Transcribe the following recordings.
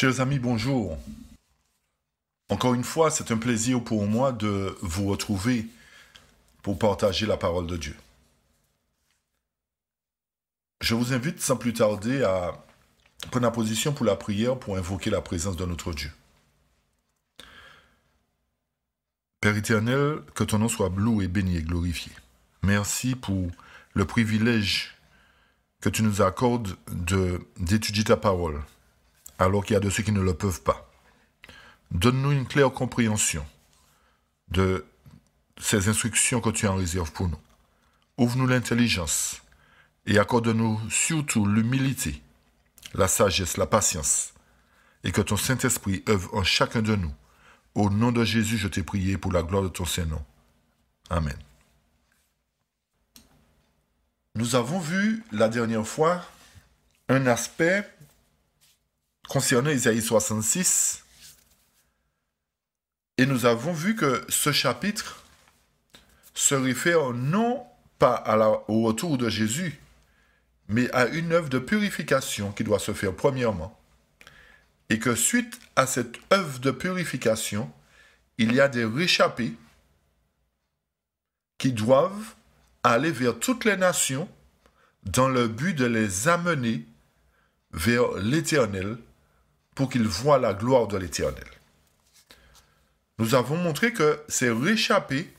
Chers amis, bonjour. Encore une fois, c'est un plaisir pour moi de vous retrouver pour partager la parole de Dieu. Je vous invite sans plus tarder à prendre la position pour la prière pour invoquer la présence de notre Dieu. Père éternel, que ton nom soit loué, béni et glorifié. Merci pour le privilège que tu nous accordes d'étudier ta parole, alors qu'il y a de ceux qui ne le peuvent pas. Donne-nous une claire compréhension de ces instructions que tu en réserves pour nous. Ouvre-nous l'intelligence et accorde-nous surtout l'humilité, la sagesse, la patience, et que ton Saint-Esprit œuvre en chacun de nous. Au nom de Jésus, je t'ai prié pour la gloire de ton Saint-Nom. Amen. Nous avons vu la dernière fois un aspect concernant Isaïe 66, et nous avons vu que ce chapitre se réfère non pas au retour de Jésus, mais à une œuvre de purification qui doit se faire premièrement, et que suite à cette œuvre de purification, il y a des réchappés qui doivent aller vers toutes les nations dans le but de les amener vers l'Éternel pour qu'ils voient la gloire de l'Éternel. Nous avons montré que ces réchappés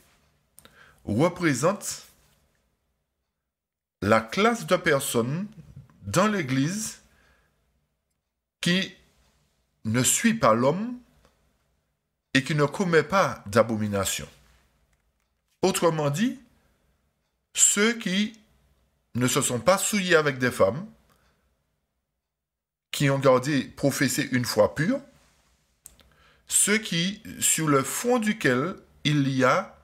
représentent la classe de personnes dans l'Église qui ne suit pas l'homme et qui ne commet pas d'abomination. Autrement dit, ceux qui ne se sont pas souillés avec des femmes, qui ont gardé professé une foi pure, ceux qui, sur le fond duquel il y a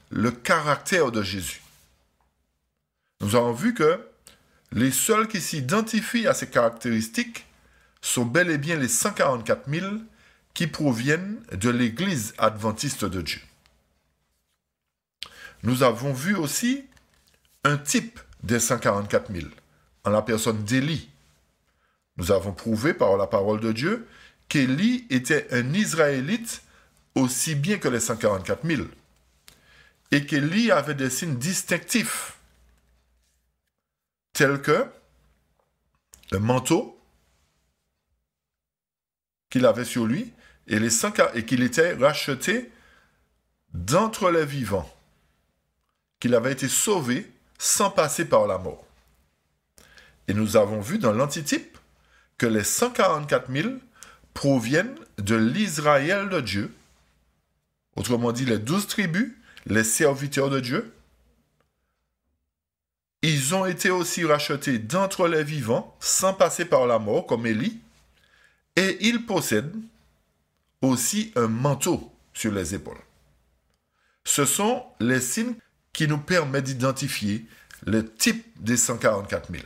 le caractère de Jésus. Nous avons vu que les seuls qui s'identifient à ces caractéristiques sont bel et bien les 144 000 qui proviennent de l'Église adventiste de Dieu. Nous avons vu aussi un type des 144 000, en la personne d'Élie. Nous avons prouvé par la parole de Dieu qu'Élie était un Israélite aussi bien que les 144 000, et qu'Élie avait des signes distinctifs, tels que le manteau qu'il avait sur lui, et qu'il était racheté d'entre les vivants, qu'il avait été sauvé sans passer par la mort. Et nous avons vu dans l'antitype que les 144 000 proviennent de l'Israël de Dieu, autrement dit les 12 tribus, les serviteurs de Dieu. Ils ont été aussi rachetés d'entre les vivants sans passer par la mort, comme Élie, et ils possèdent aussi un manteau sur les épaules. Ce sont les signes qui nous permettent d'identifier le type des 144 000,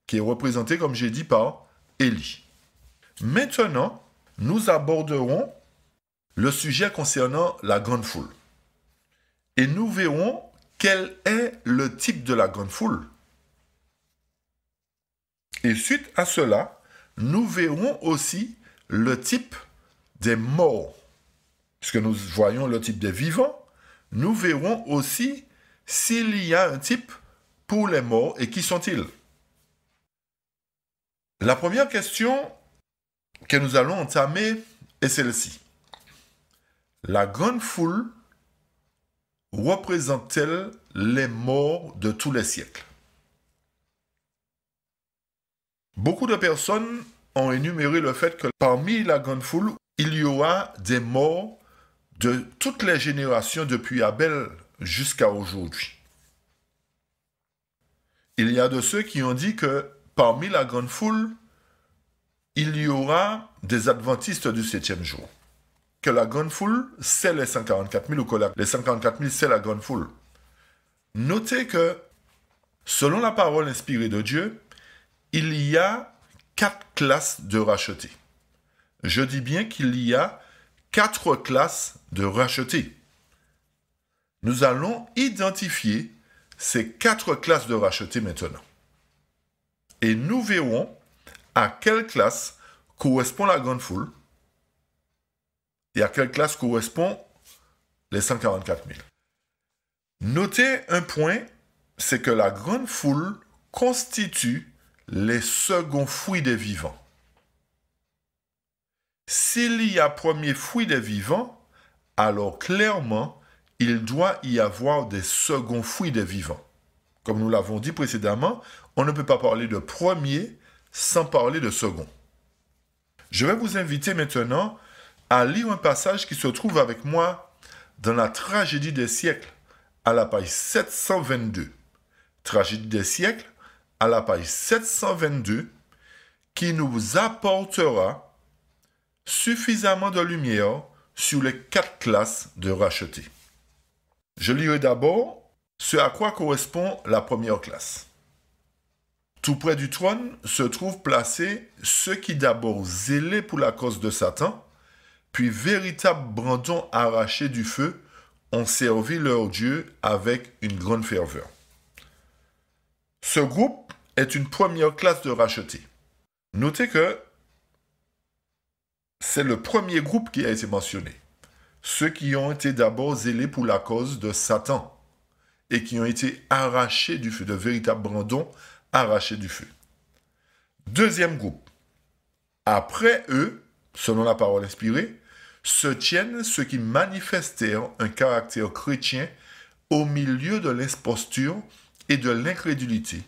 qui est représenté, comme j'ai dit, par Élie. Maintenant, nous aborderons le sujet concernant la grande foule. Et nous verrons quel est le type de la grande foule. Et suite à cela, nous verrons aussi le type des morts. Puisque nous voyons le type des vivants, nous verrons aussi s'il y a un type pour les morts et qui sont-ils. La première question que nous allons entamer est celle-ci. La grande foule représente-t-elle les morts de tous les siècles? Beaucoup de personnes ont énuméré le fait que parmi la grande foule, il y aura des morts de toutes les générations depuis Abel jusqu'à aujourd'hui. Il y a de ceux qui ont dit que parmi la grande foule, il y aura des adventistes du 7e jour. Que la grande foule, c'est les 144 000 ou que les 144 000, c'est la grande foule. Notez que, selon la parole inspirée de Dieu, il y a 4 classes de rachetés. Je dis bien qu'il y a 4 classes de rachetés. Nous allons identifier ces 4 classes de rachetés maintenant. Et nous verrons à quelle classe correspond la grande foule et à quelle classe correspond les 144 000. Notez un point, c'est que la grande foule constitue les seconds fruits des vivants. S'il y a premier fruit des vivants, alors clairement, il doit y avoir des seconds fruits des vivants. Comme nous l'avons dit précédemment, on ne peut pas parler de premier sans parler de second. Je vais vous inviter maintenant à lire un passage qui se trouve avec moi dans la Tragédie des siècles, à la page 722. Tragédie des siècles, à la page 722, qui nous apportera suffisamment de lumière sur les 4 classes de rachetés. Je lirai d'abord ce à quoi correspond la première classe. Tout près du trône se trouvent placés ceux qui d'abord zélaient pour la cause de Satan, puis véritables brandons arrachés du feu, ont servi leur Dieu avec une grande ferveur. Ce groupe est une première classe de rachetés. Notez que c'est le premier groupe qui a été mentionné. Ceux qui ont été d'abord zélés pour la cause de Satan et qui ont été arrachés du feu, de véritables brandons arrachés du feu. Deuxième groupe. Après eux, selon la parole inspirée, se tiennent ceux qui manifestèrent un caractère chrétien au milieu de l'imposture et de l'incrédulité,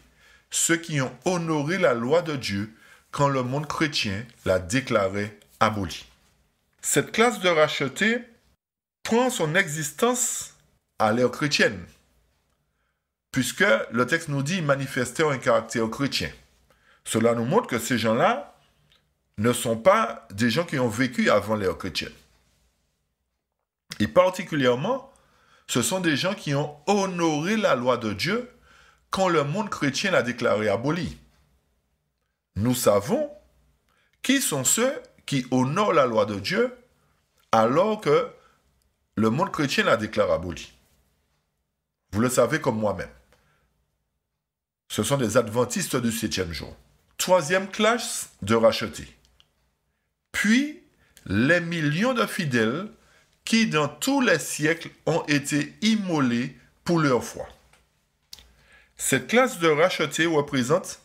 ceux qui ont honoré la loi de Dieu quand le monde chrétien la déclarait abolie. Cette classe de rachetés prend son existence à l'ère chrétienne, puisque le texte nous dit manifester un caractère chrétien. Cela nous montre que ces gens-là ne sont pas des gens qui ont vécu avant l'ère chrétienne. Et particulièrement, ce sont des gens qui ont honoré la loi de Dieu quand le monde chrétien l'a déclarée abolie. Nous savons qui sont ceux qui honorent la loi de Dieu alors que le monde chrétien la déclare abolie. Vous le savez comme moi-même. Ce sont des adventistes du 7e jour. Troisième classe de rachetés. Puis, les millions de fidèles qui, dans tous les siècles, ont été immolés pour leur foi. Cette classe de rachetés représente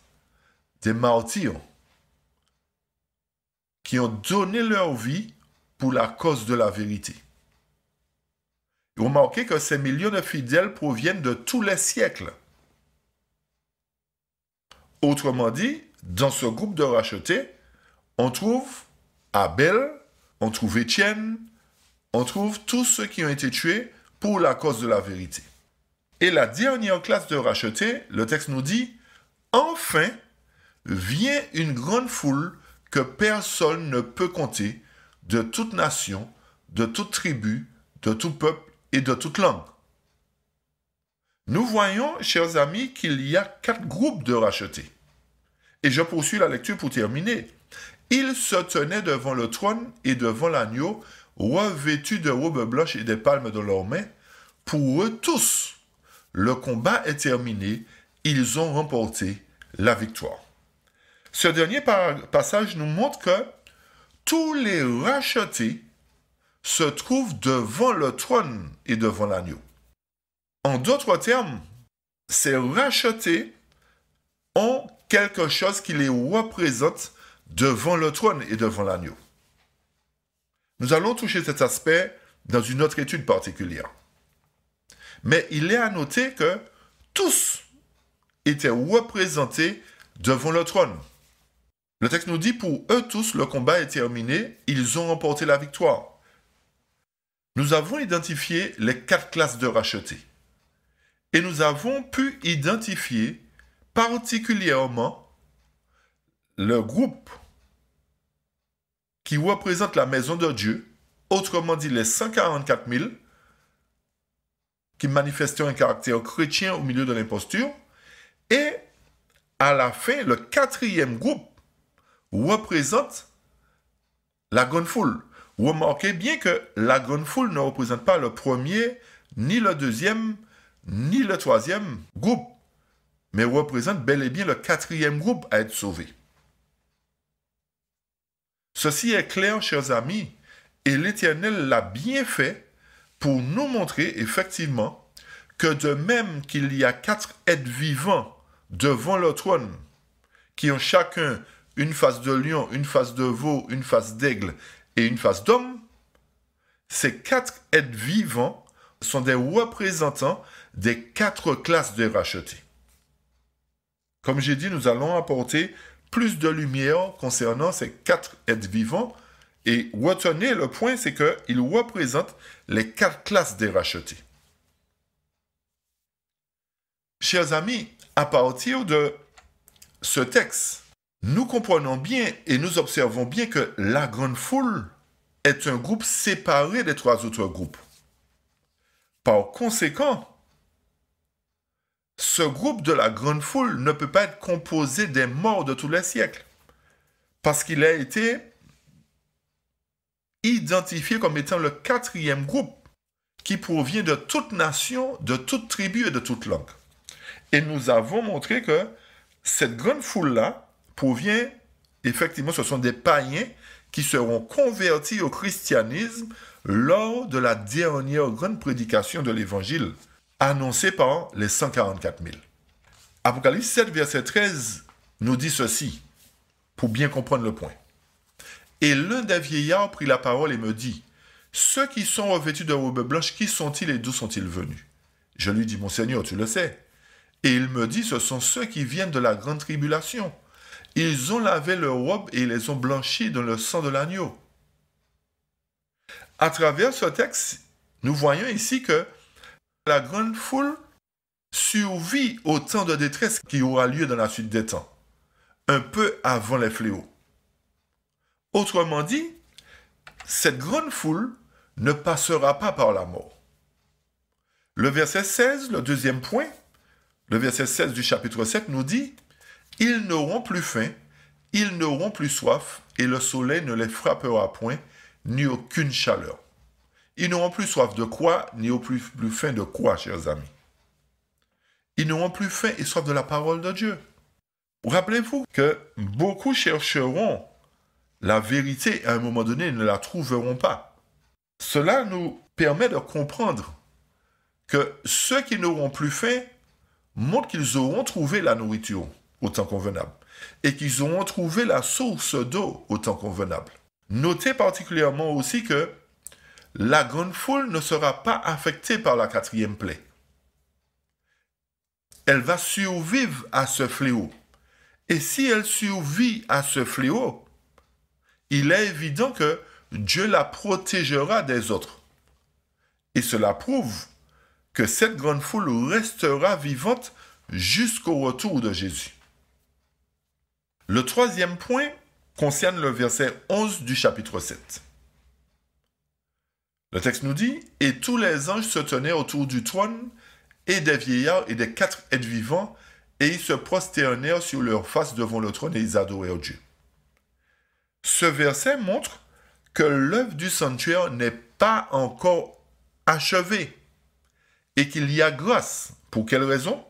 des martyrs qui ont donné leur vie pour la cause de la vérité. Remarquez que ces millions de fidèles proviennent de tous les siècles. Autrement dit, dans ce groupe de rachetés, on trouve Abel, on trouve Étienne, on trouve tous ceux qui ont été tués pour la cause de la vérité. Et la dernière classe de rachetés, le texte nous dit, enfin, vient une grande foule que personne ne peut compter, de toute nation, de toute tribu, de tout peuple et de toute langue. Nous voyons, chers amis, qu'il y a 4 groupes de rachetés. Et je poursuis la lecture pour terminer. Ils se tenaient devant le trône et devant l'agneau, revêtus de robes blanches et des palmes dans leurs mains. Pour eux tous, le combat est terminé, ils ont remporté la victoire. Ce dernier passage nous montre que tous les rachetés se trouvent devant le trône et devant l'agneau. En d'autres termes, ces rachetés ont quelque chose qui les représente devant le trône et devant l'agneau. Nous allons toucher cet aspect dans une autre étude particulière. Mais il est à noter que tous étaient représentés devant le trône. Le texte nous dit, pour eux tous, le combat est terminé, ils ont remporté la victoire. Nous avons identifié les 4 classes de rachetés. Et nous avons pu identifier particulièrement le groupe qui représente la maison de Dieu, autrement dit les 144 000, qui manifestaient un caractère chrétien au milieu de l'imposture, et à la fin, le 4e groupe représente la grande foule. Remarquez bien que la grande foule ne représente pas le premier, ni le deuxième, ni le 3e groupe, mais représente bel et bien le 4e groupe à être sauvé. Ceci est clair, chers amis, et l'Éternel l'a bien fait pour nous montrer effectivement que de même qu'il y a 4 êtres vivants devant le trône, qui ont chacun une face de lion, une face de veau, une face d'aigle et une face d'homme, ces 4 êtres vivants sont des représentants des 4 classes de rachetés. Comme j'ai dit, nous allons apporter plus de lumière concernant ces 4 êtres vivants. Et retenez le point, c'est qu'ils représentent les 4 classes des rachetés. Chers amis, à partir de ce texte, nous comprenons bien et nous observons bien que la grande foule est un groupe séparé des 3 autres groupes. Par conséquent, ce groupe de la grande foule ne peut pas être composé des morts de tous les siècles, parce qu'il a été identifié comme étant le 4e groupe qui provient de toute nation, de toute tribu et de toute langue. Et nous avons montré que cette grande foule-là provient, effectivement, ce sont des païens qui seront convertis au christianisme lors de la dernière grande prédication de l'Évangile, annoncée par les 144 000. Apocalypse 7, verset 13, nous dit ceci, pour bien comprendre le point. Et l'un des vieillards prit la parole et me dit, « Ceux qui sont revêtus de robes blanches, qui sont-ils et d'où sont-ils venus ?» Je lui dis, « Mon Seigneur, tu le sais. » Et il me dit, « Ce sont ceux qui viennent de la grande tribulation. Ils ont lavé leurs robes et ils les ont blanchies dans le sang de l'agneau. » À travers ce texte, nous voyons ici que la grande foule survit au temps de détresse qui aura lieu dans la suite des temps, un peu avant les fléaux. Autrement dit, cette grande foule ne passera pas par la mort. Le verset 16, le deuxième point, le verset 16 du chapitre 7 nous dit « Ils n'auront plus faim, ils n'auront plus soif, et le soleil ne les frappera point, ni aucune chaleur. » Ils n'auront plus soif de quoi, ni plus faim de quoi, chers amis? Ils n'auront plus faim et soif de la parole de Dieu. Rappelez-vous que beaucoup chercheront la vérité, à un moment donné, ils ne la trouveront pas. Cela nous permet de comprendre que ceux qui n'auront plus faim montrent qu'ils auront trouvé la nourriture au temps convenable et qu'ils auront trouvé la source d'eau au temps convenable. Notez particulièrement aussi que la grande foule ne sera pas affectée par la 4e plaie. Elle va survivre à ce fléau. Et si elle survit à ce fléau, il est évident que Dieu la protégera des autres. Et cela prouve que cette grande foule restera vivante jusqu'au retour de Jésus. Le 3e point concerne le verset 11 du chapitre 7. Le texte nous dit « Et tous les anges se tenaient autour du trône, et des vieillards et des 4 êtres vivants, et ils se prosternèrent sur leur face devant le trône et ils adorèrent Dieu. » Ce verset montre que l'œuvre du sanctuaire n'est pas encore achevée et qu'il y a grâce. Pour quelle raison?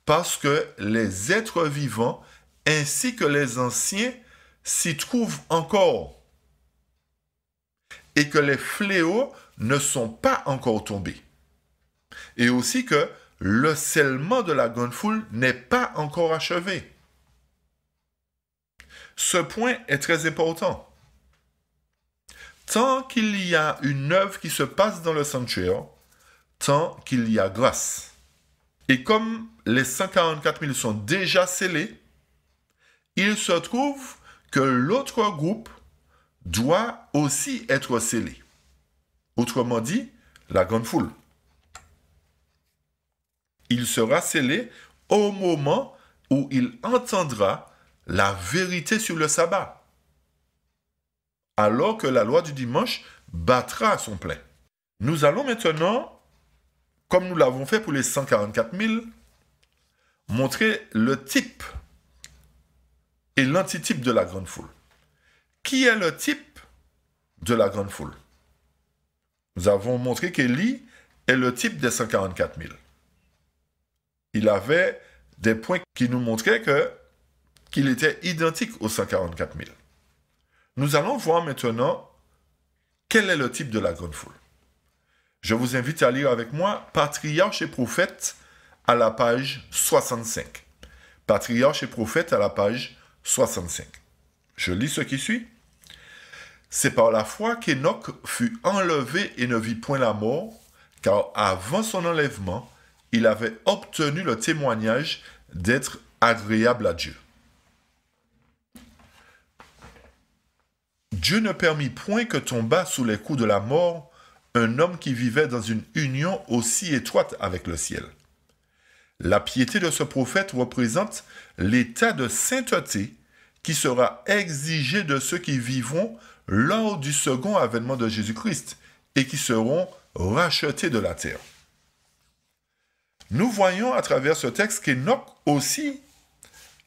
Parce que les êtres vivants ainsi que les anciens s'y trouvent encore et que les fléaux ne sont pas encore tombés. Et aussi que le scellement de la grande foule n'est pas encore achevé. Ce point est très important. Tant qu'il y a une œuvre qui se passe dans le sanctuaire, tant qu'il y a grâce. Et comme les 144 000 sont déjà scellés, il se trouve que l'autre groupe doit aussi être scellé. Autrement dit, la grande foule. Il sera scellé au moment où il entendra la vérité sur le sabbat, alors que la loi du dimanche battra son plein. Nous allons maintenant, comme nous l'avons fait pour les 144 000, montrer le type et l'antitype de la grande foule. Qui est le type de la grande foule? Nous avons montré qu'Élie est le type des 144 000. Il avait des points qui nous montraient qu'il était identique aux 144 000. Nous allons voir maintenant quel est le type de la grande foule. Je vous invite à lire avec moi Patriarches et prophètes à la page 65. Patriarches et prophètes à la page 65. Je lis ce qui suit. C'est par la foi qu'Enoch fut enlevé et ne vit point la mort, car avant son enlèvement, il avait obtenu le témoignage d'être agréable à Dieu. Dieu ne permit point que tombât sous les coups de la mort un homme qui vivait dans une union aussi étroite avec le ciel. La piété de ce prophète représente l'état de sainteté qui sera exigé de ceux qui vivront lors du second avènement de Jésus-Christ et qui seront rachetés de la terre. Nous voyons à travers ce texte qu'Enoch aussi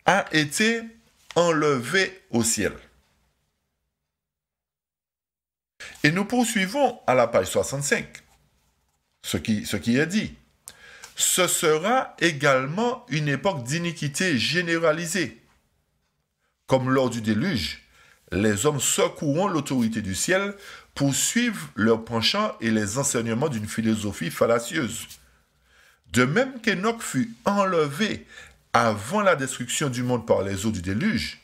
a été enlevé au ciel. Et nous poursuivons à la page 65, ce qui est dit. Ce sera également une époque d'iniquité généralisée. Comme lors du déluge, les hommes secoueront l'autorité du ciel pour suivre leurs penchants et les enseignements d'une philosophie fallacieuse. De même qu'Enoch fut enlevé avant la destruction du monde par les eaux du déluge,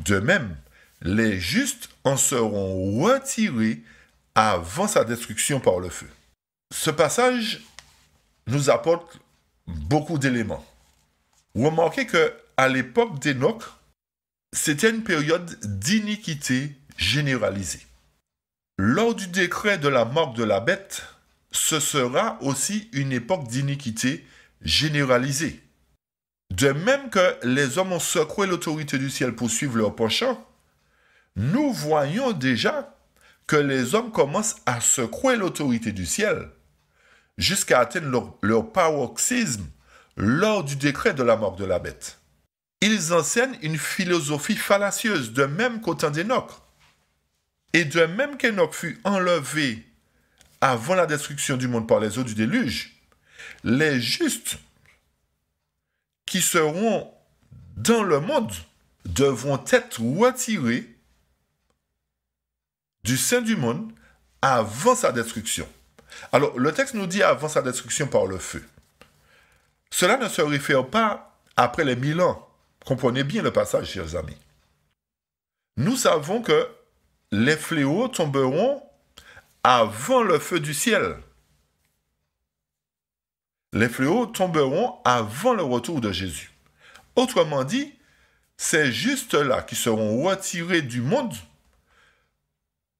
de même, les justes en seront retirés avant sa destruction par le feu. Ce passage nous apporte beaucoup d'éléments. Remarquez qu'à l'époque d'Enoch, c'était une période d'iniquité généralisée. Lors du décret de la marque de la bête, ce sera aussi une époque d'iniquité généralisée. De même que les hommes ont secoué l'autorité du ciel pour suivre leurs penchants, nous voyons déjà que les hommes commencent à secouer l'autorité du ciel jusqu'à atteindre leur paroxysme lors du décret de la mort de la bête. Ils enseignent une philosophie fallacieuse, de même qu'au temps d'Enoch. Et de même qu'Enoch fut enlevé avant la destruction du monde par les eaux du déluge, les justes qui seront dans le monde devront être retirés du sein du monde avant sa destruction. Alors, le texte nous dit avant sa destruction par le feu. Cela ne se réfère pas après les 1000 ans. Comprenez bien le passage, chers amis. Nous savons que les fléaux tomberont avant le feu du ciel. Les fléaux tomberont avant le retour de Jésus. Autrement dit, ces justes-là qui seront retirés du monde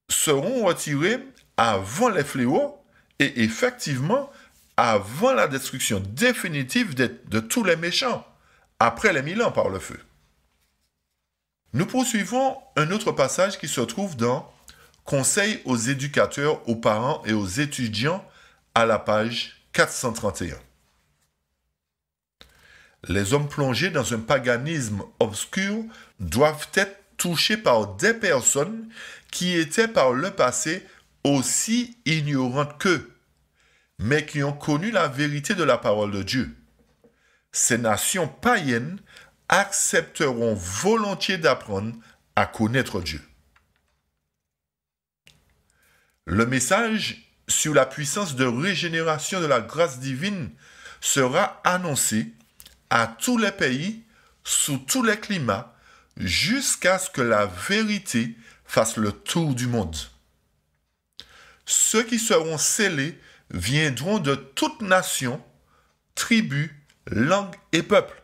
seront retirés avant les fléaux et effectivement avant la destruction définitive de tous les méchants, après les 1000 ans par le feu. Nous poursuivons un autre passage qui se trouve dans Conseil aux éducateurs, aux parents et aux étudiants à la page 431. Les hommes plongés dans un paganisme obscur doivent être touchés par des personnes qui étaient par le passé aussi ignorantes qu'eux, mais qui ont connu la vérité de la parole de Dieu. Ces nations païennes accepteront volontiers d'apprendre à connaître Dieu. Le message sur la puissance de régénération de la grâce divine sera annoncé à tous les pays, sous tous les climats, jusqu'à ce que la vérité fasse le tour du monde. Ceux qui seront scellés viendront de toutes nations, tribus, langues et peuples.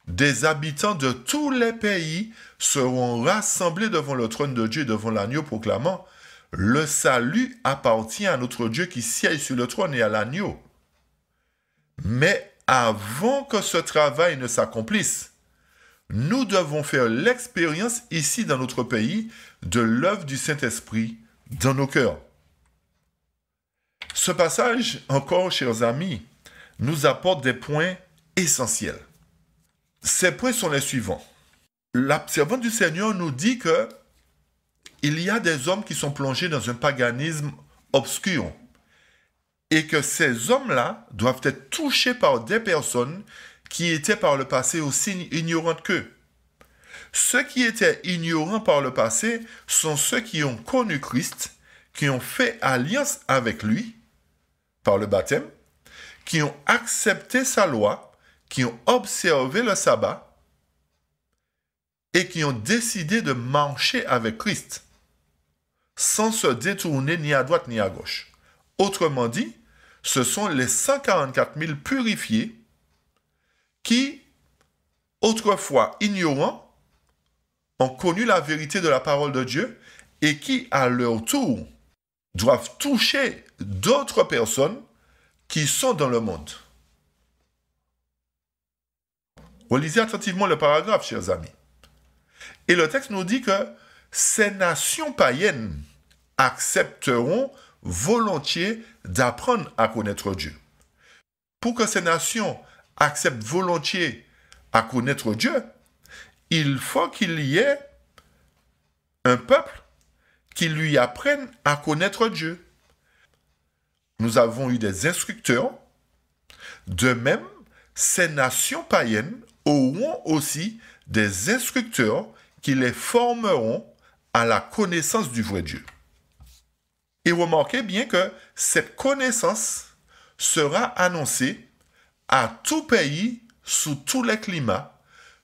Des habitants de tous les pays seront rassemblés devant le trône de Dieu et devant l'agneau proclamant « Le salut appartient à notre Dieu qui siège sur le trône et à l'agneau. » Mais avant que ce travail ne s'accomplisse, nous devons faire l'expérience ici dans notre pays de l'œuvre du Saint-Esprit dans nos cœurs. Ce passage, encore, chers amis, nous apporte des points essentiels. Ces points sont les suivants. La servante du Seigneur nous dit que il y a des hommes qui sont plongés dans un paganisme obscur et que ces hommes-là doivent être touchés par des personnes qui étaient par le passé aussi ignorantes qu'eux. Ceux qui étaient ignorants par le passé sont ceux qui ont connu Christ, qui ont fait alliance avec lui par le baptême, qui ont accepté sa loi, qui ont observé le sabbat et qui ont décidé de marcher avec Christ sans se détourner ni à droite ni à gauche. Autrement dit, ce sont les 144 000 purifiés qui, autrefois ignorants, ont connu la vérité de la parole de Dieu et qui, à leur tour, doivent toucher d'autres personnes qui sont dans le monde. Relisez attentivement le paragraphe, chers amis. Et le texte nous dit que ces nations païennes accepteront volontiers d'apprendre à connaître Dieu. Pour que ces nations acceptent volontiers à connaître Dieu, il faut qu'il y ait un peuple qui lui apprenne à connaître Dieu. Nous avons eu des instructeurs. De même, ces nations païennes auront aussi des instructeurs qui les formeront à la connaissance du vrai Dieu. Et remarquez bien que cette connaissance sera annoncée à tout pays, sous tous les climats,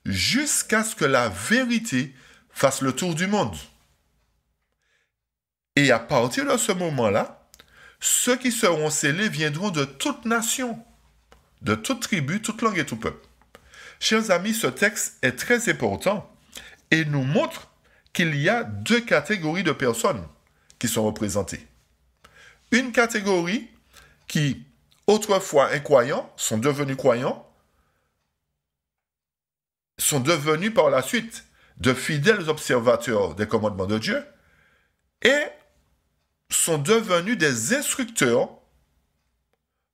jusqu'à ce que la vérité fasse le tour du monde. Et à partir de ce moment-là, ceux qui seront scellés viendront de toute nation, de toute tribu, toute langue et tout peuple. Chers amis, ce texte est très important et nous montre qu'il y a deux catégories de personnes qui sont représentées. Une catégorie qui, autrefois incroyants, sont devenus croyants, sont devenus par la suite de fidèles observateurs des commandements de Dieu et sont devenus des instructeurs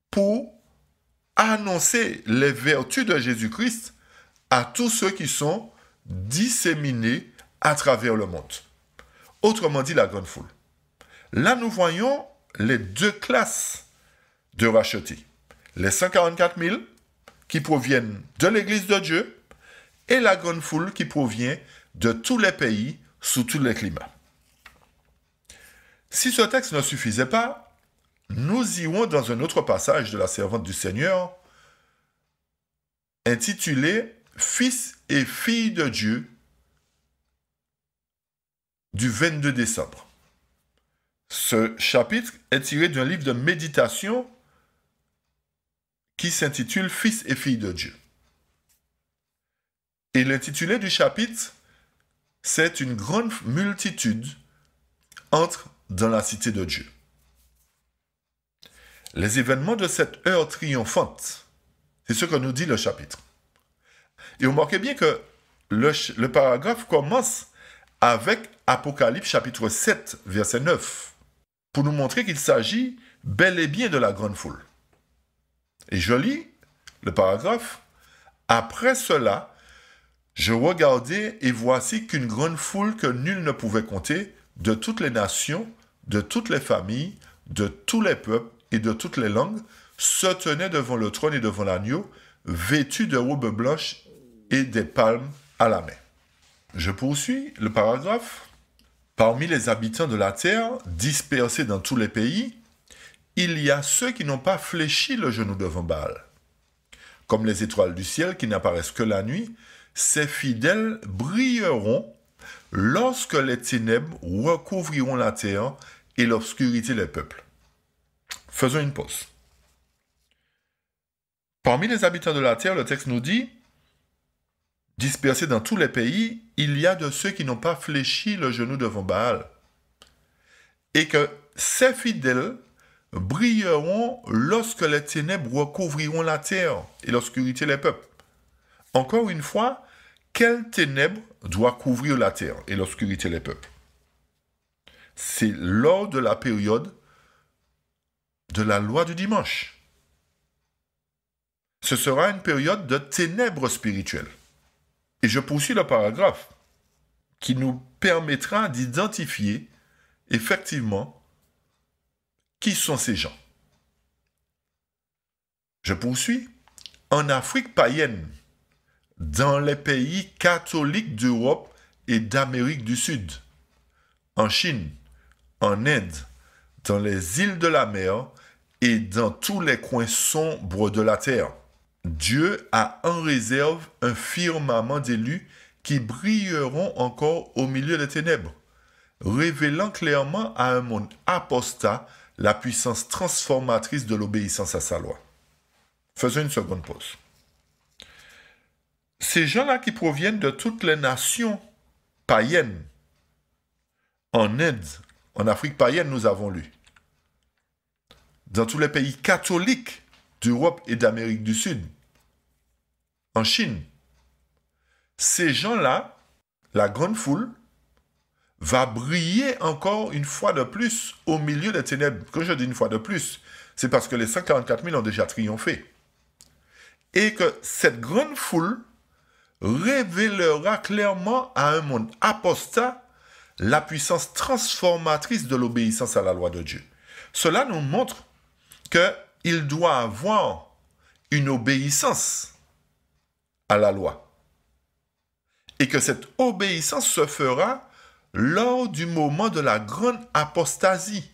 pour annoncer les vertus de Jésus-Christ à tous ceux qui sont disséminés à travers le monde. Autrement dit, la grande foule. Là, nous voyons les deux classes de rachetés. Les 144 000 qui proviennent de l'Église de Dieu et la grande foule qui provient de tous les pays sous tous les climats. Si ce texte ne suffisait pas, nous irons dans un autre passage de la servante du Seigneur intitulé « Fils et filles de Dieu » du 22 décembre. Ce chapitre est tiré d'un livre de méditation qui s'intitule « Fils et filles de Dieu ». Et l'intitulé du chapitre, c'est « Une grande multitude entre dans la cité de Dieu ». Les événements de cette heure triomphante, c'est ce que nous dit le chapitre. Et remarquez bien que le paragraphe commence avec Apocalypse chapitre 7, verset 9, pour nous montrer qu'il s'agit bel et bien de la grande foule. Et je lis le paragraphe. « Après cela, je regardai et voici qu'une grande foule que nul ne pouvait compter, de toutes les nations, de toutes les familles, de tous les peuples et de toutes les langues, se tenait devant le trône et devant l'agneau, vêtus de robes blanches et des palmes à la main. » Je poursuis le paragraphe. « Parmi les habitants de la terre, dispersés dans tous les pays, il y a ceux qui n'ont pas fléchi le genou devant Baal. Comme les étoiles du ciel qui n'apparaissent que la nuit, ces fidèles brilleront lorsque les ténèbres recouvriront la terre et l'obscurité les peuples. » Faisons une pause. Parmi les habitants de la terre, le texte nous dit « Dispersés dans tous les pays, il y a de ceux qui n'ont pas fléchi le genou devant Baal. » Et que ces fidèles brilleront lorsque les ténèbres recouvriront la terre et l'obscurité les peuples. Encore une fois, quelles ténèbres doit couvrir la terre et l'obscurité les peuples? C'est lors de la période de la loi du dimanche. Ce sera une période de ténèbres spirituelles. Et je poursuis le paragraphe qui nous permettra d'identifier effectivement qui sont ces gens. Je poursuis. En Afrique païenne, dans les pays catholiques d'Europe et d'Amérique du Sud, en Chine, en Inde, dans les îles de la mer et dans tous les coins sombres de la terre. Dieu a en réserve un firmament d'élus qui brilleront encore au milieu des ténèbres, révélant clairement à un monde apostat la puissance transformatrice de l'obéissance à sa loi. Faisons une seconde pause. Ces gens-là qui proviennent de toutes les nations païennes, en Inde, en Afrique païenne, nous avons lu, dans tous les pays catholiques d'Europe et d'Amérique du Sud, en Chine, ces gens-là, la grande foule, va briller encore une fois de plus au milieu des ténèbres. Quand je dis une fois de plus, c'est parce que les 144 000 ont déjà triomphé. Et que cette grande foule révélera clairement à un monde apostat la puissance transformatrice de l'obéissance à la loi de Dieu. Cela nous montre qu'il doit avoir une obéissance à la loi. Et que cette obéissance se fera lors du moment de la grande apostasie.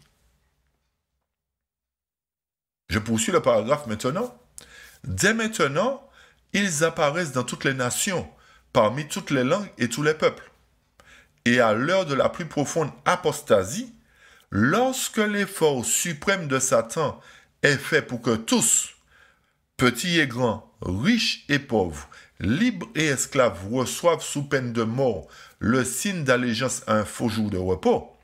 Je poursuis le paragraphe maintenant. Dès maintenant, ils apparaissent dans toutes les nations, parmi toutes les langues et tous les peuples. Et à l'heure de la plus profonde apostasie, lorsque l'effort suprême de Satan est fait pour que tous, petits et grands, riches et pauvres, libres et esclaves, reçoivent sous peine de mort le signe d'allégeance à un faux jour de repos,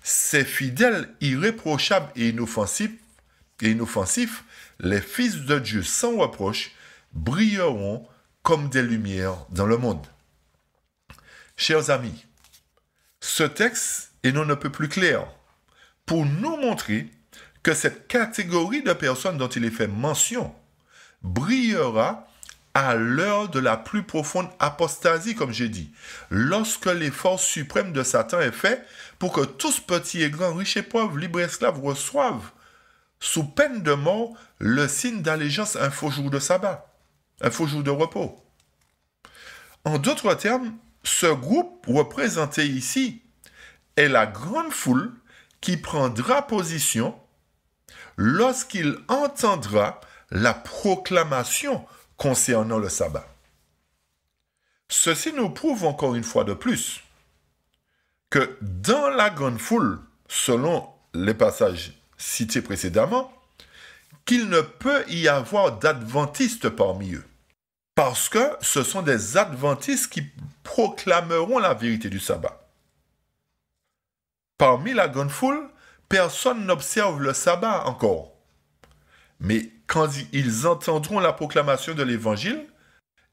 ces fidèles irréprochables et inoffensifs, les fils de Dieu sans reproche, brilleront comme des lumières dans le monde. Chers amis, ce texte est non un peu plus clair pour nous montrer que cette catégorie de personnes dont il est fait mention brillera à l'heure de la plus profonde apostasie, comme j'ai dit, lorsque l'effort suprême de Satan est fait pour que tous petits et grands, riches et pauvres, libres et esclaves reçoivent, sous peine de mort, le signe d'allégeance à un faux jour de sabbat, un faux jour de repos. En d'autres termes, ce groupe représenté ici est la grande foule qui prendra position lorsqu'il entendra la proclamation concernant le sabbat. Ceci nous prouve encore une fois de plus que dans la grande foule, selon les passages cités précédemment, qu'il ne peut y avoir d'adventistes parmi eux. Parce que ce sont des adventistes qui proclameront la vérité du sabbat. Parmi la grande foule, personne n'observe le sabbat encore. Mais quand ils entendront la proclamation de l'évangile,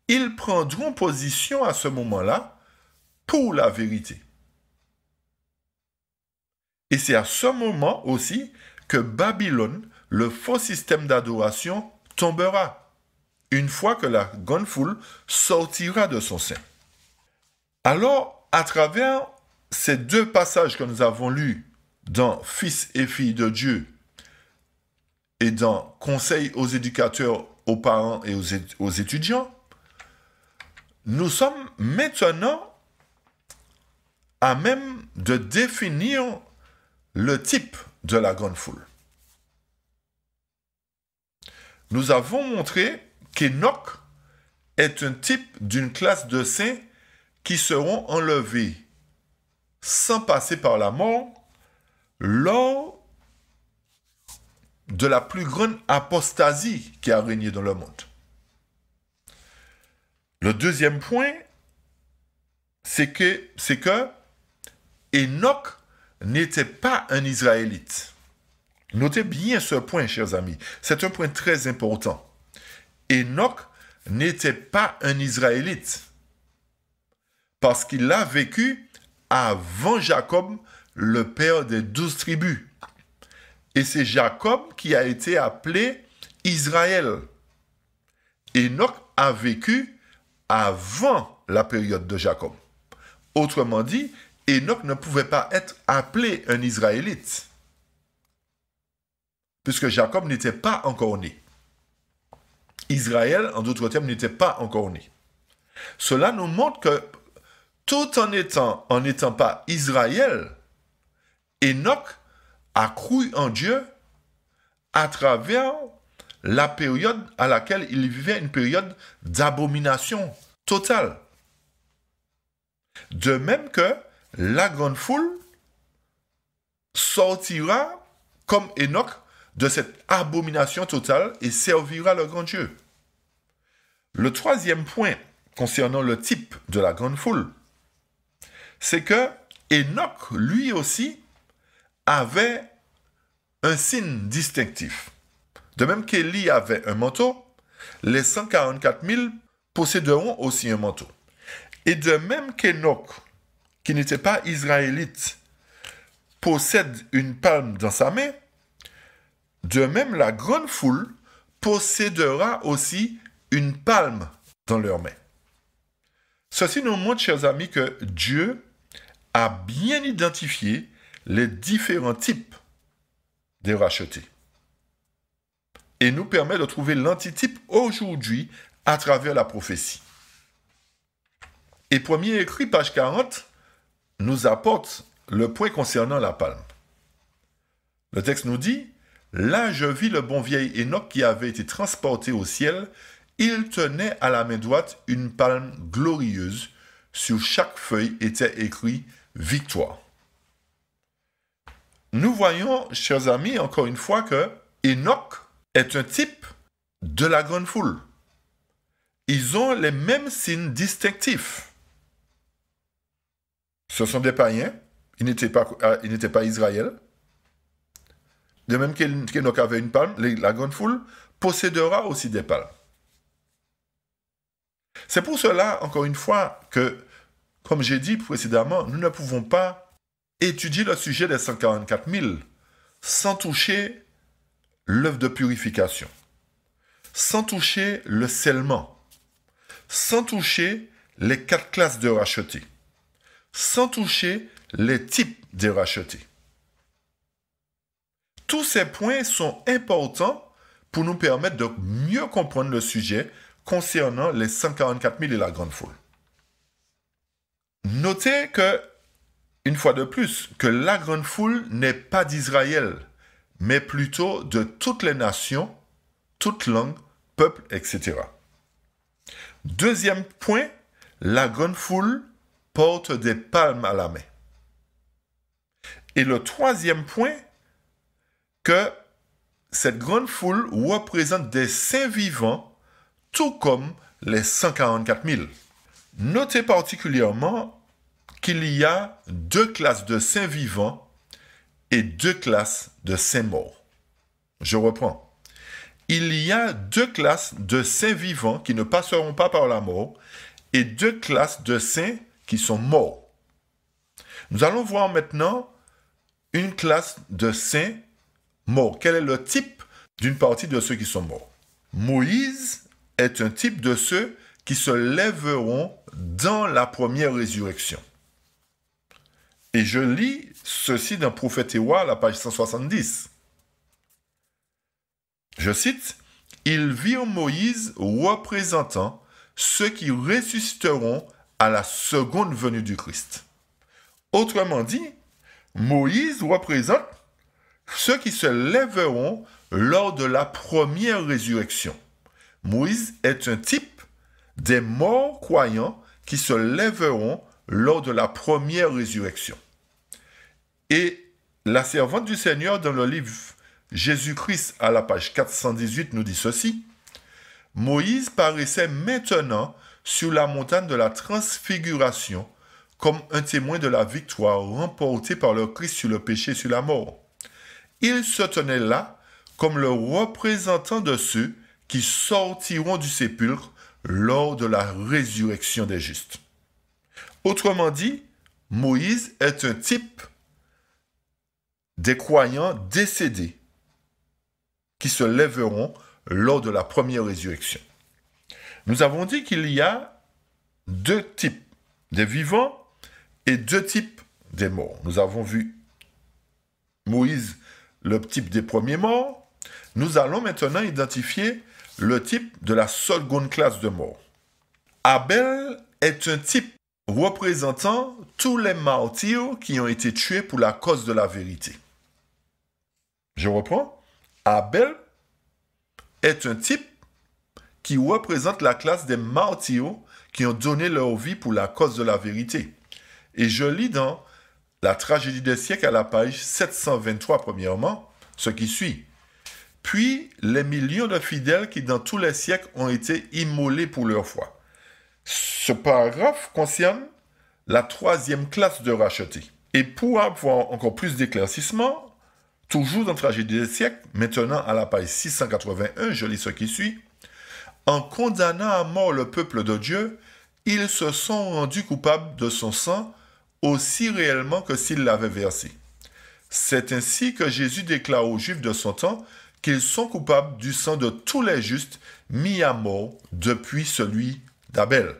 ils prendront position à ce moment-là pour la vérité. Et c'est à ce moment aussi que Babylone, le faux système d'adoration, tombera, une fois que la grande foule sortira de son sein. Alors, à travers ces deux passages que nous avons lus dans Fils et filles de Dieu et dans Conseil aux éducateurs, aux parents et aux étudiants, nous sommes maintenant à même de définir le type de la grande foule. Nous avons montré qu'Enoch est un type d'une classe de saints qui seront enlevés sans passer par la mort lors de la plus grande apostasie qui a régné dans le monde. Le deuxième point, c'est que Enoch n'était pas un Israélite. Notez bien ce point, chers amis. C'est un point très important. Enoch n'était pas un Israélite parce qu'il a vécu avant Jacob, le père des 12 tribus. Et c'est Jacob qui a été appelé Israël. Enoch a vécu avant la période de Jacob. Autrement dit, Enoch ne pouvait pas être appelé un Israélite, puisque Jacob n'était pas encore né. Israël, en d'autres termes, n'était pas encore né. Cela nous montre que tout en n'étant pas Israël, Enoch a cru en Dieu à travers la période à laquelle il vivait, une période d'abomination totale. De même que la grande foule sortira comme Enoch de cette abomination totale et servira le grand Dieu. Le troisième point concernant le type de la grande foule, c'est que Enoch, lui aussi, avait un signe distinctif. De même qu'Élie avait un manteau, les 144 000 posséderont aussi un manteau. Et de même qu'Enoch, qui n'était pas israélite, possède une palme dans sa main, de même la grande foule possédera aussi une palme dans leurs mains. Ceci nous montre, chers amis, que Dieu a bien identifié les différents types des rachetés et nous permet de trouver l'antitype aujourd'hui à travers la prophétie. Et premier écrit, page 40, nous apporte le point concernant la palme. Le texte nous dit « Là je vis le bon vieil Enoch qui avait été transporté au ciel. Il tenait à la main droite une palme glorieuse. Sur chaque feuille était écrit « Victoire ». Nous voyons, chers amis, encore une fois que Enoch est un type de la grande foule. Ils ont les mêmes signes distinctifs. Ce sont des païens, ils n'étaient pas Israël. De même qu'Enoch avait une palme, la grande foule possédera aussi des palmes. C'est pour cela, encore une fois, que, comme j'ai dit précédemment, nous ne pouvons pas étudier le sujet des 144 000 sans toucher l'œuvre de purification, sans toucher le scellement, sans toucher les 4 classes de rachetés, sans toucher les types de rachetés. Tous ces points sont importants pour nous permettre de mieux comprendre le sujet concernant les 144 000 et la grande foule. Notez que, une fois de plus, que la grande foule n'est pas d'Israël, mais plutôt de toutes les nations, toutes langues, peuples, etc. Deuxième point, la grande foule porte des palmes à la main. Et le troisième point, que cette grande foule représente des saints vivants, tout comme les 144 000. Notez particulièrement qu'il y a 2 classes de saints vivants et 2 classes de saints morts. Je reprends. Il y a 2 classes de saints vivants qui ne passeront pas par la mort et 2 classes de saints qui sont morts. Nous allons voir maintenant une classe de saints morts. Quel est le type d'une partie de ceux qui sont morts? Moïse est un type de ceux qui se lèveront dans la première résurrection. Et je lis ceci dans Prophète Éwa, la page 170. Je cite, « Ils virent Moïse représentant ceux qui ressusciteront à la seconde venue du Christ. » Autrement dit, Moïse représente ceux qui se lèveront lors de la première résurrection. Moïse est un type des morts croyants qui se lèveront lors de la première résurrection. Et la servante du Seigneur dans le livre Jésus-Christ à la page 418 nous dit ceci. Moïse paraissait maintenant sur la montagne de la transfiguration comme un témoin de la victoire remportée par le Christ sur le péché et sur la mort. Il se tenait là comme le représentant de ceux qui sortiront du sépulcre lors de la résurrection des justes. Autrement dit, Moïse est un type des croyants décédés qui se lèveront lors de la première résurrection. Nous avons dit qu'il y a 2 types, des vivants et 2 types des morts. Nous avons vu Moïse, le type des premiers morts. Nous allons maintenant identifier le type de la seconde classe de morts. Abel est un type représentant tous les martyrs qui ont été tués pour la cause de la vérité. Je reprends. Abel est un type qui représente la classe des martyrs qui ont donné leur vie pour la cause de la vérité. Et je lis dans la tragédie des siècles à la page 723 premièrement, ce qui suit. Puis les millions de fidèles qui dans tous les siècles ont été immolés pour leur foi. Ce paragraphe concerne la troisième classe de rachetés. Et pour avoir encore plus d'éclaircissement, toujours dans la tragédie des siècles, maintenant à la page 681, je lis ce qui suit. En condamnant à mort le peuple de Dieu, ils se sont rendus coupables de son sang aussi réellement que s'ils l'avaient versé. C'est ainsi que Jésus déclare aux Juifs de son temps qu'ils sont coupables du sang de tous les justes mis à mort depuis celui d'Abel.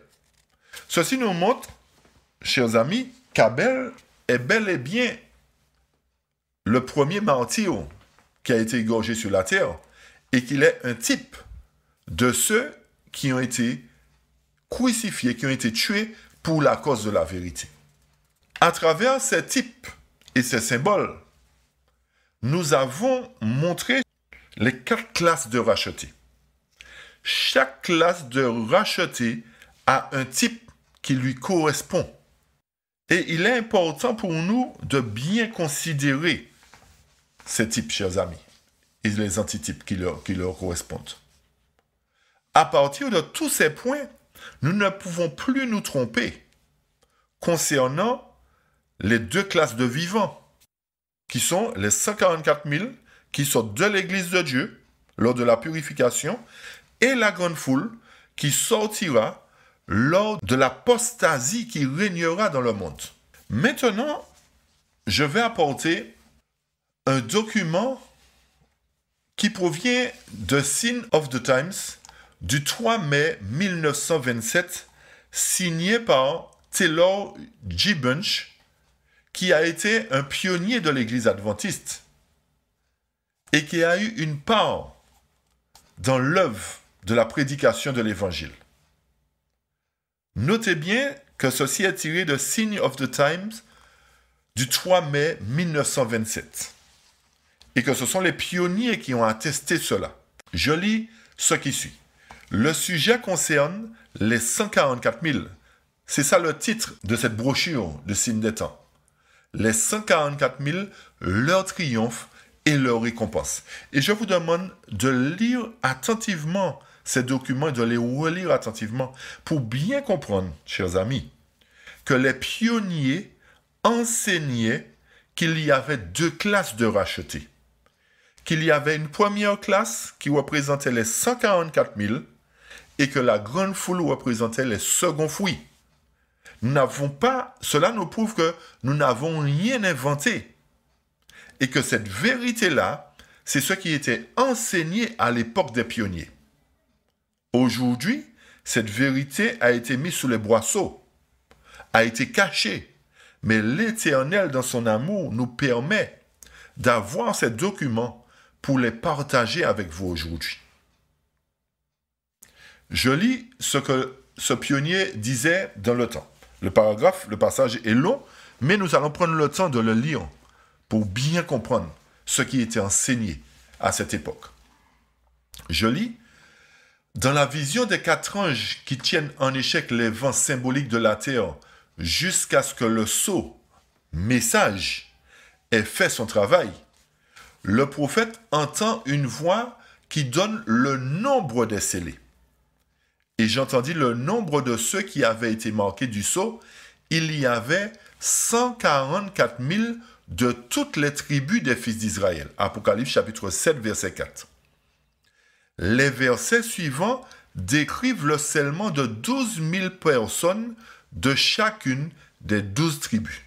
Ceci nous montre, chers amis, qu'Abel est bel et bien le premier martyr qui a été égorgé sur la terre et qu'il est un type de ceux qui ont été crucifiés, qui ont été tués pour la cause de la vérité. À travers ces types et ces symboles, nous avons montré les 4 classes de rachetés. Chaque classe de racheté a un type qui lui correspond. Et il est important pour nous de bien considérer ces types, chers amis, et les antitypes qui leur correspondent. À partir de tous ces points, nous ne pouvons plus nous tromper concernant les 2 classes de vivants, qui sont les 144 000 qui sortent de l'Église de Dieu lors de la purification et la grande foule qui sortira lors de l'apostasie qui régnera dans le monde. Maintenant, je vais apporter un document qui provient de Sign of the Times du 3 mai 1927, signé par Taylor G. Bunch, qui a été un pionnier de l'Église adventiste et qui a eu une part dans l'œuvre de la prédication de l'Évangile. Notez bien que ceci est tiré de Sign of the Times du 3 mai 1927 et que ce sont les pionniers qui ont attesté cela. Je lis ce qui suit. Le sujet concerne les 144 000. C'est ça le titre de cette brochure de Signe des temps. Les 144 000, leur triomphe et leur récompense. Et je vous demande de lire attentivement ces documents et de les relire attentivement pour bien comprendre, chers amis, que les pionniers enseignaient qu'il y avait 2 classes de rachetés. Qu'il y avait une première classe qui représentait les 144 000 et que la grande foule représentait les seconds fruits. Cela nous prouve que nous n'avons rien inventé et que cette vérité-là, c'est ce qui était enseigné à l'époque des pionniers. Aujourd'hui, cette vérité a été mise sous les boisseaux, a été cachée, mais l'Éternel, dans son amour, nous permet d'avoir ces documents pour les partager avec vous aujourd'hui. Je lis ce que ce pionnier disait dans le temps. Le passage est long, mais nous allons prendre le temps de le lire pour bien comprendre ce qui était enseigné à cette époque. Je lis, dans la vision des 4 anges qui tiennent en échec les vents symboliques de la terre jusqu'à ce que le sceau, message, ait fait son travail, le prophète entend une voix qui donne le nombre des scellés. Et j'entendis le nombre de ceux qui avaient été marqués du sceau. Il y avait 144 000 de toutes les tribus des fils d'Israël. Apocalypse chapitre 7, verset 4. Les versets suivants décrivent le scellement de 12 000 personnes de chacune des 12 tribus.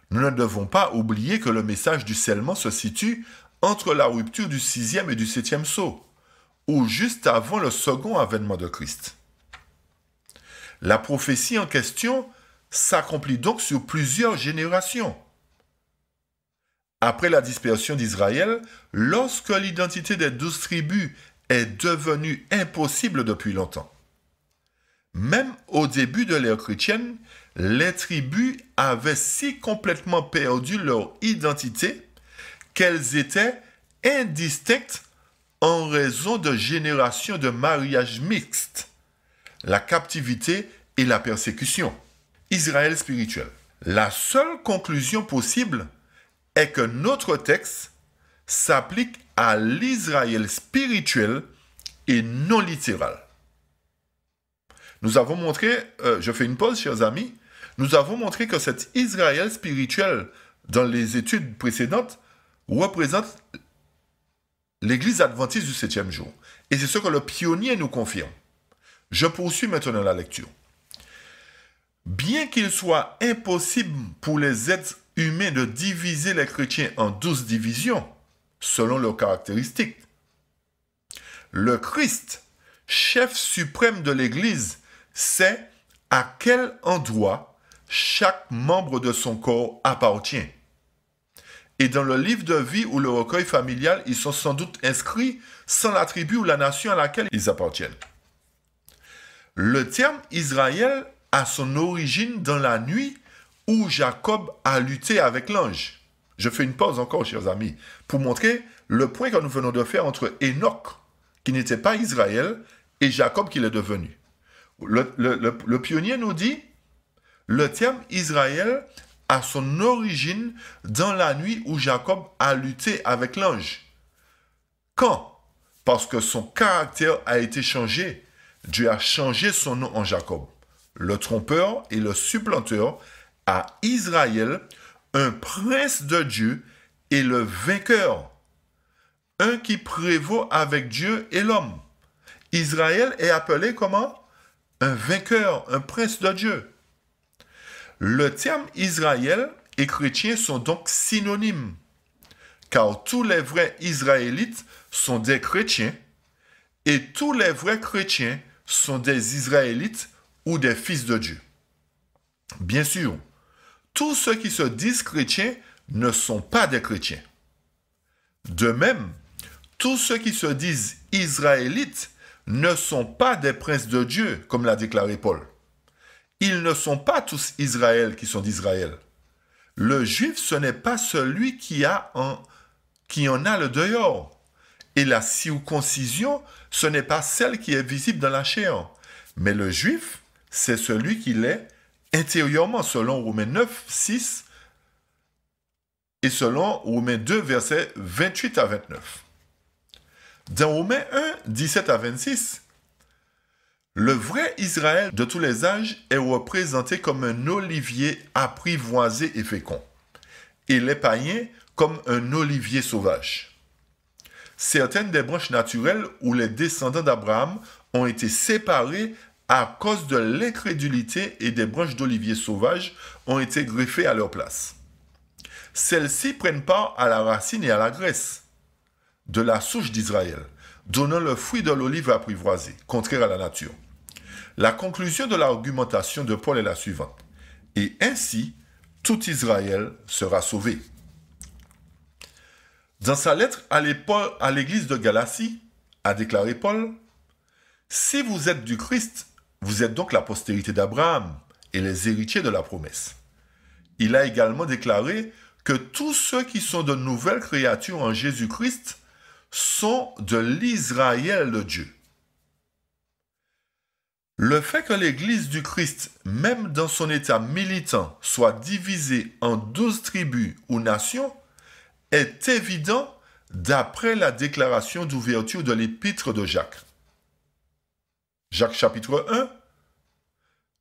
Nous ne devons pas oublier que le message du scellement se situe entre la rupture du 6e et du 7e sceau, ou juste avant le second avènement de Christ. La prophétie en question s'accomplit donc sur plusieurs générations. Après la dispersion d'Israël, lorsque l'identité des 12 tribus est devenue impossible depuis longtemps, Même au début de l'ère chrétienne, les tribus avaient si complètement perdu leur identité qu'elles étaient indistinctes en raison de générations de mariages mixtes, la captivité et la persécution. Israël spirituel. La seule conclusion possible est que notre texte s'applique à l'Israël spirituel et non littéral. Nous avons montré, je fais une pause chers amis, nous avons montré que cet Israël spirituel dans les études précédentes représente l'Église adventiste du 7e jour. Et c'est ce que le pionnier nous confirme. Je poursuis maintenant la lecture. Bien qu'il soit impossible pour les êtres humains de diviser les chrétiens en 12 divisions, selon leurs caractéristiques, le Christ, chef suprême de l'Église, sait à quel endroit chaque membre de son corps appartient. Et dans le livre de vie ou le recueil familial, ils sont sans doute inscrits sans la tribu ou la nation à laquelle ils appartiennent. Le terme Israël a son origine dans la nuit où Jacob a lutté avec l'ange. Je fais une pause encore, chers amis, pour montrer le point que nous venons de faire entre Enoch, qui n'était pas Israël, et Jacob qui l'est devenu. Le pionnier nous dit, le terme Israël a son origine dans la nuit où Jacob a lutté avec l'ange. Quand? Parce que son caractère a été changé. Dieu a changé son nom en Jacob. Le trompeur et le supplanteur à Israël, un prince de Dieu et le vainqueur, un qui prévaut avec Dieu et l'homme. Israël est appelé comment? Un vainqueur, un prince de Dieu. Le terme Israël et chrétien sont donc synonymes, car tous les vrais Israélites sont des chrétiens et tous les vrais chrétiens sont des Israélites ou des fils de Dieu. Bien sûr, tous ceux qui se disent chrétiens ne sont pas des chrétiens. De même, tous ceux qui se disent israélites ne sont pas des princes de Dieu, comme l'a déclaré Paul. Ils ne sont pas tous Israël qui sont d'Israël. Le juif, ce n'est pas celui qui en a le dehors. Et la circoncision, ce n'est pas celle qui est visible dans la chair. Mais le juif, c'est celui qui l'est intérieurement, selon Romains 9, 6 et selon Romains 2, versets 28 à 29. Dans Romains 1, 17 à 26, le vrai Israël de tous les âges est représenté comme un olivier apprivoisé et fécond, et les païens comme un olivier sauvage. Certaines des branches naturelles où les descendants d'Abraham ont été séparés à cause de l'incrédulité et des branches d'olivier sauvages ont été greffées à leur place. Celles-ci prennent part à la racine et à la graisse de la souche d'Israël, donnant le fruit de l'olive apprivoisée, contraire à la nature. La conclusion de l'argumentation de Paul est la suivante. Et ainsi, tout Israël sera sauvé. Dans sa lettre à l'église de Galatie, a déclaré Paul, « Si vous êtes du Christ, vous êtes donc la postérité d'Abraham et les héritiers de la promesse. » Il a également déclaré que tous ceux qui sont de nouvelles créatures en Jésus-Christ sont de l'Israël de Dieu. Le fait que l'Église du Christ, même dans son état militant, soit divisée en 12 tribus ou nations, est évident d'après la déclaration d'ouverture de l'épître de Jacques. Jacques chapitre 1.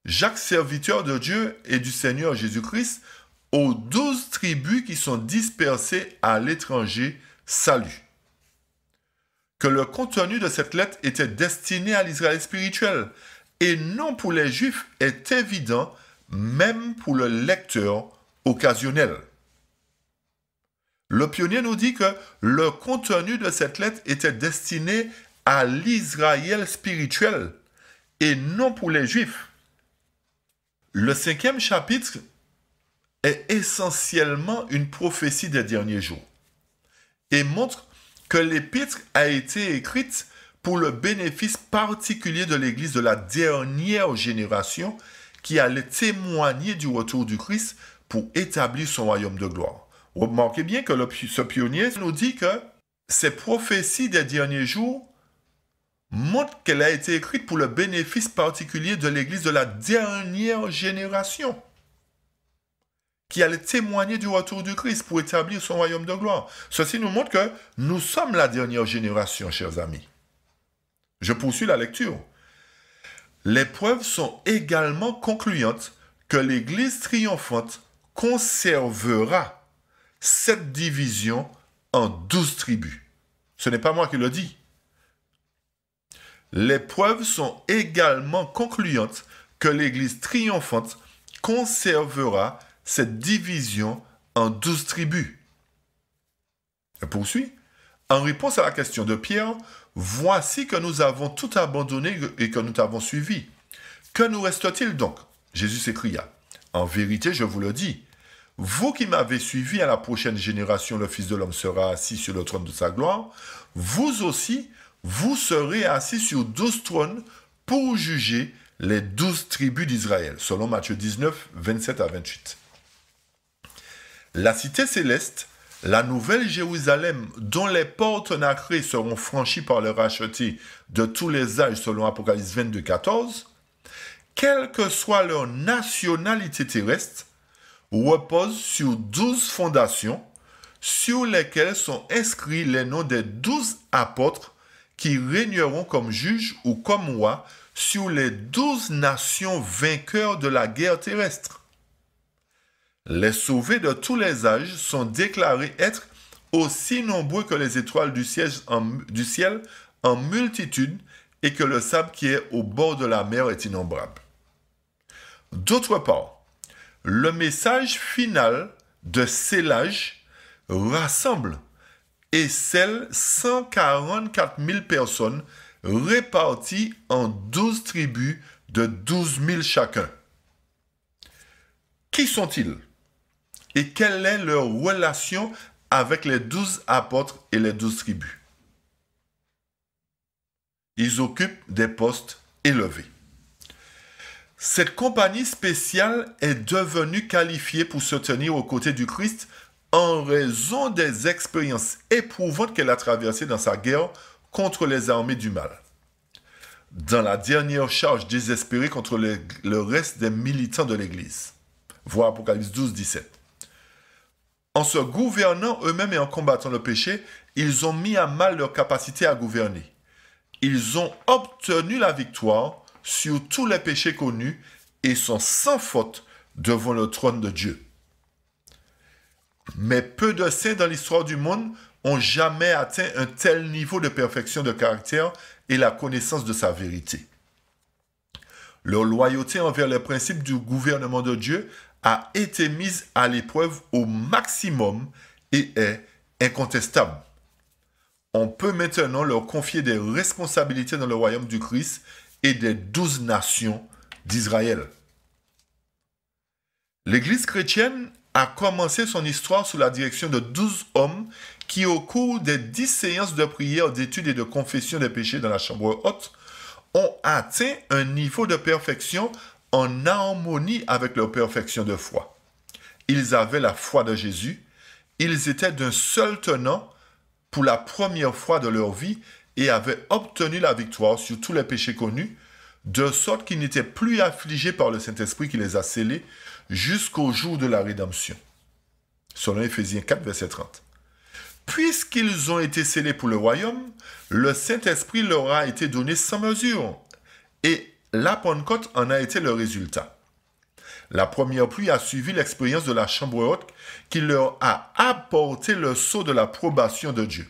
Jacques, serviteur de Dieu et du Seigneur Jésus-Christ, aux 12 tribus qui sont dispersées à l'étranger, salut. Que le contenu de cette lettre était destiné à l'Israël spirituel et non pour les Juifs est évident même pour le lecteur occasionnel. Le pionnier nous dit que le contenu de cette lettre était destiné à l'Israël spirituel et non pour les Juifs. Le 5e chapitre est essentiellement une prophétie des derniers jours et montre que l'épître a été écrite pour le bénéfice particulier de l'Église de la dernière génération qui allait témoigner du retour du Christ pour établir son royaume de gloire. Remarquez bien que ce pionnier nous dit que ces prophéties des derniers jours montrent qu'elle a été écrite pour le bénéfice particulier de l'Église de la dernière génération qui allait témoigner du retour du Christ pour établir son royaume de gloire. Ceci nous montre que nous sommes la dernière génération, chers amis. Je poursuis la lecture. Les preuves sont également concluantes que l'Église triomphante conservera cette division en 12 tribus. Ce n'est pas moi qui le dis. Les preuves sont également concluantes que l'Église triomphante conservera cette division en 12 tribus. Elle poursuit. En réponse à la question de Pierre, voici que nous avons tout abandonné et que nous t'avons suivi. Que nous reste-t-il donc? Jésus s'écria. En vérité, je vous le dis, vous qui m'avez suivi, à la prochaine génération, le Fils de l'homme sera assis sur le trône de sa gloire, vous aussi, vous serez assis sur 12 trônes pour juger les 12 tribus d'Israël, selon Matthieu 19, 27 à 28. La cité céleste, la nouvelle Jérusalem, dont les portes nacrées seront franchies par les rachetés de tous les âges, selon Apocalypse 22, 14, quelle que soit leur nationalité terrestre, repose sur 12 fondations, sur lesquelles sont inscrits les noms des 12 apôtres qui régneront comme juges ou comme rois sur les 12 nations vainqueurs de la guerre terrestre. Les sauvés de tous les âges sont déclarés être aussi nombreux que les étoiles du ciel en multitude et que le sable qui est au bord de la mer est innombrable. D'autre part, le message final de scellage rassemble et scelle 144 000 personnes réparties en 12 tribus de 12 000 chacun. Qui sont-ils? Et quelle est leur relation avec les 12 apôtres et les 12 tribus? Ils occupent des postes élevés. Cette compagnie spéciale est devenue qualifiée pour se tenir aux côtés du Christ en raison des expériences éprouvantes qu'elle a traversées dans sa guerre contre les armées du mal. Dans la dernière charge désespérée contre le reste des militants de l'Église. Voir Apocalypse 12, 17. En se gouvernant eux-mêmes et en combattant le péché, ils ont mis à mal leur capacité à gouverner. Ils ont obtenu la victoire sur tous les péchés connus et sont sans faute devant le trône de Dieu. Mais peu de saints dans l'histoire du monde ont jamais atteint un tel niveau de perfection de caractère et la connaissance de sa vérité. Leur loyauté envers les principes du gouvernement de Dieu a été mise à l'épreuve au maximum et est incontestable. On peut maintenant leur confier des responsabilités dans le royaume du Christ et des 12 nations d'Israël. L'Église chrétienne a commencé son histoire sous la direction de 12 hommes qui, au cours des 10 séances de prière, d'études et de confession des péchés dans la chambre haute, ont atteint un niveau de perfection en harmonie avec leur perfection de foi. Ils avaient la foi de Jésus, ils étaient d'un seul tenant pour la première fois de leur vie et avaient obtenu la victoire sur tous les péchés connus, de sorte qu'ils n'étaient plus affligés par le Saint-Esprit qui les a scellés jusqu'au jour de la rédemption. Selon Éphésiens 4, verset 30. Puisqu'ils ont été scellés pour le royaume, le Saint-Esprit leur a été donné sans mesure, et la Pentecôte en a été le résultat. La première pluie a suivi l'expérience de la chambre haute qui leur a apporté le sceau de l'approbation de Dieu.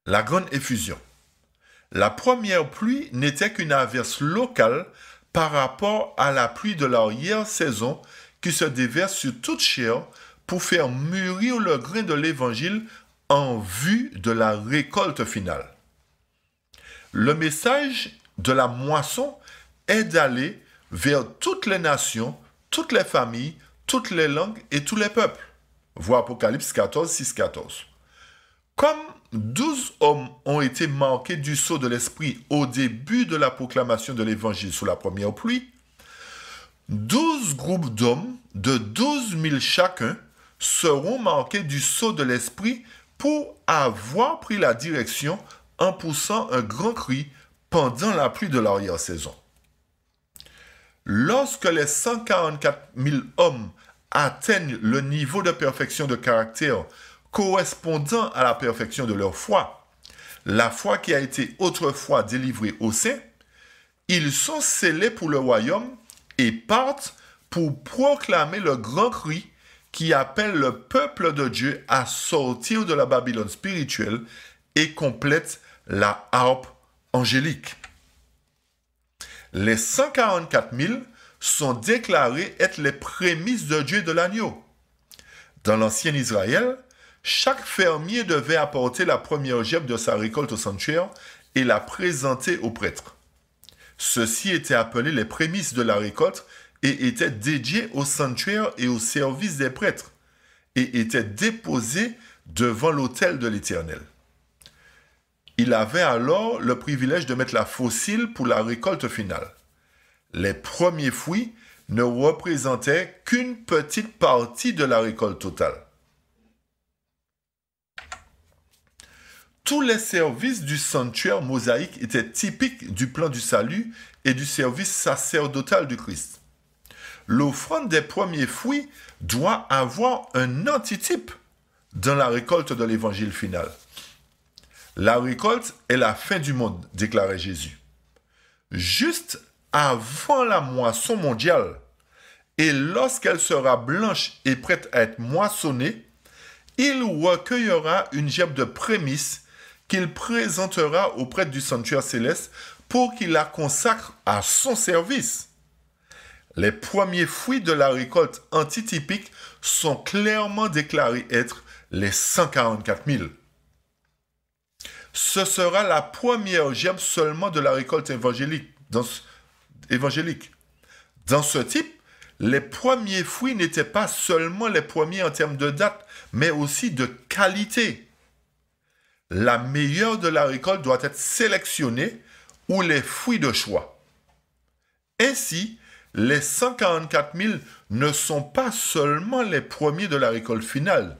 La grande effusion. La première pluie n'était qu'une averse locale par rapport à la pluie de l'arrière-saison qui se déverse sur toute chair pour faire mûrir le grain de l'Évangile en vue de la récolte finale. Le message de la moisson est d'aller vers toutes les nations, toutes les familles, toutes les langues et tous les peuples. Voir Apocalypse 14, 6, 14. Comme 12 hommes ont été marqués du sceau de l'Esprit au début de la proclamation de l'Évangile sous la première pluie, 12 groupes d'hommes de 12 000 chacun seront marqués du sceau de l'Esprit pour avoir pris la direction en poussant un grand cri pendant la pluie de l'arrière-saison. Lorsque les 144 000 hommes atteignent le niveau de perfection de caractère correspondant à la perfection de leur foi, la foi qui a été autrefois délivrée aux saints, ils sont scellés pour le royaume et partent pour proclamer le grand cri qui appelle le peuple de Dieu à sortir de la Babylone spirituelle et complète la harpe angélique. Les 144 000 sont déclarés être les prémices de Dieu et de l'agneau. Dans l'ancien Israël, chaque fermier devait apporter la première gemme de sa récolte au sanctuaire et la présenter au prêtre. Ceux-ci étaient appelés les prémices de la récolte et étaient dédiés au sanctuaire et au service des prêtres et étaient déposés devant l'autel de l'Éternel. Il avait alors le privilège de mettre la faucille pour la récolte finale. Les premiers fruits ne représentaient qu'une petite partie de la récolte totale. Tous les services du sanctuaire mosaïque étaient typiques du plan du salut et du service sacerdotal du Christ. L'offrande des premiers fruits doit avoir un antitype dans la récolte de l'évangile final. La récolte est la fin du monde, déclarait Jésus. Juste avant la moisson mondiale, et lorsqu'elle sera blanche et prête à être moissonnée, il recueillera une gemme de prémices qu'il présentera au prêtre du sanctuaire céleste pour qu'il la consacre à son service. Les premiers fruits de la récolte antitypique sont clairement déclarés être les 144 000. Ce sera la première gemme seulement de la récolte évangélique. Dans ce type, les premiers fruits n'étaient pas seulement les premiers en termes de date, mais aussi de qualité. La meilleure de la récolte doit être sélectionnée ou les fruits de choix. Ainsi, les 144 000 ne sont pas seulement les premiers de la récolte finale,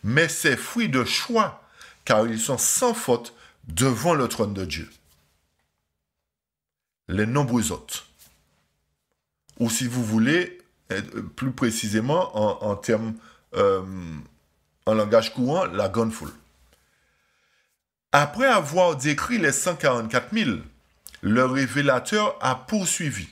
mais ces fruits de choix, car ils sont sans faute devant le trône de Dieu. Les nombreux hôtes, ou si vous voulez, plus précisément en termes, en langage courant, la grande foule. Après avoir décrit les 144 000, le révélateur a poursuivi.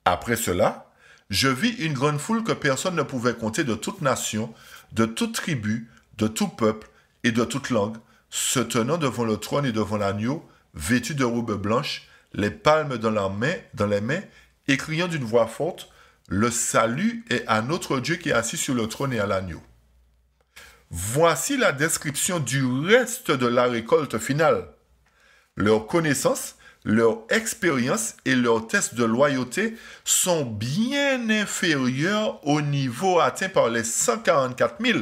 Après cela, je vis une grande foule que personne ne pouvait compter de toute nation, de toute tribu, de tout peuple et de toute langue, se tenant devant le trône et devant l'agneau, vêtus de robes blanches, les palmes dans les mains, et criant d'une voix forte, « Le salut est à notre Dieu qui est assis sur le trône et à l'agneau. » Voici la description du reste de la récolte finale. Leurs connaissances, leur expérience et leurs tests de loyauté sont bien inférieurs au niveau atteint par les 144 000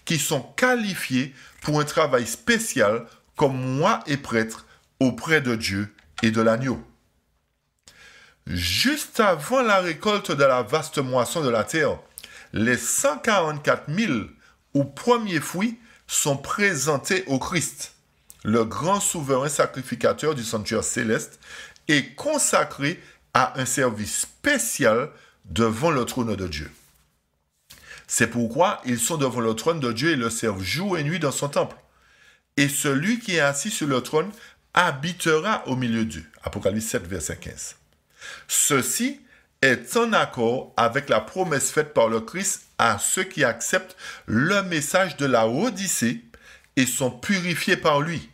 qui sont qualifiés pour un travail spécial comme moi et prêtre auprès de Dieu et de l'agneau. Juste avant la récolte de la vaste moisson de la terre, les 144 000 ou premiers fruits sont présentés au Christ, le grand souverain sacrificateur du sanctuaire céleste, et consacrés à un service spécial devant le trône de Dieu. C'est pourquoi ils sont devant le trône de Dieu et le servent jour et nuit dans son temple. Et celui qui est assis sur le trône habitera au milieu d'eux. Apocalypse 7, verset 15. Ceci est en accord avec la promesse faite par le Christ à ceux qui acceptent le message de la Odyssée et sont purifiés par lui.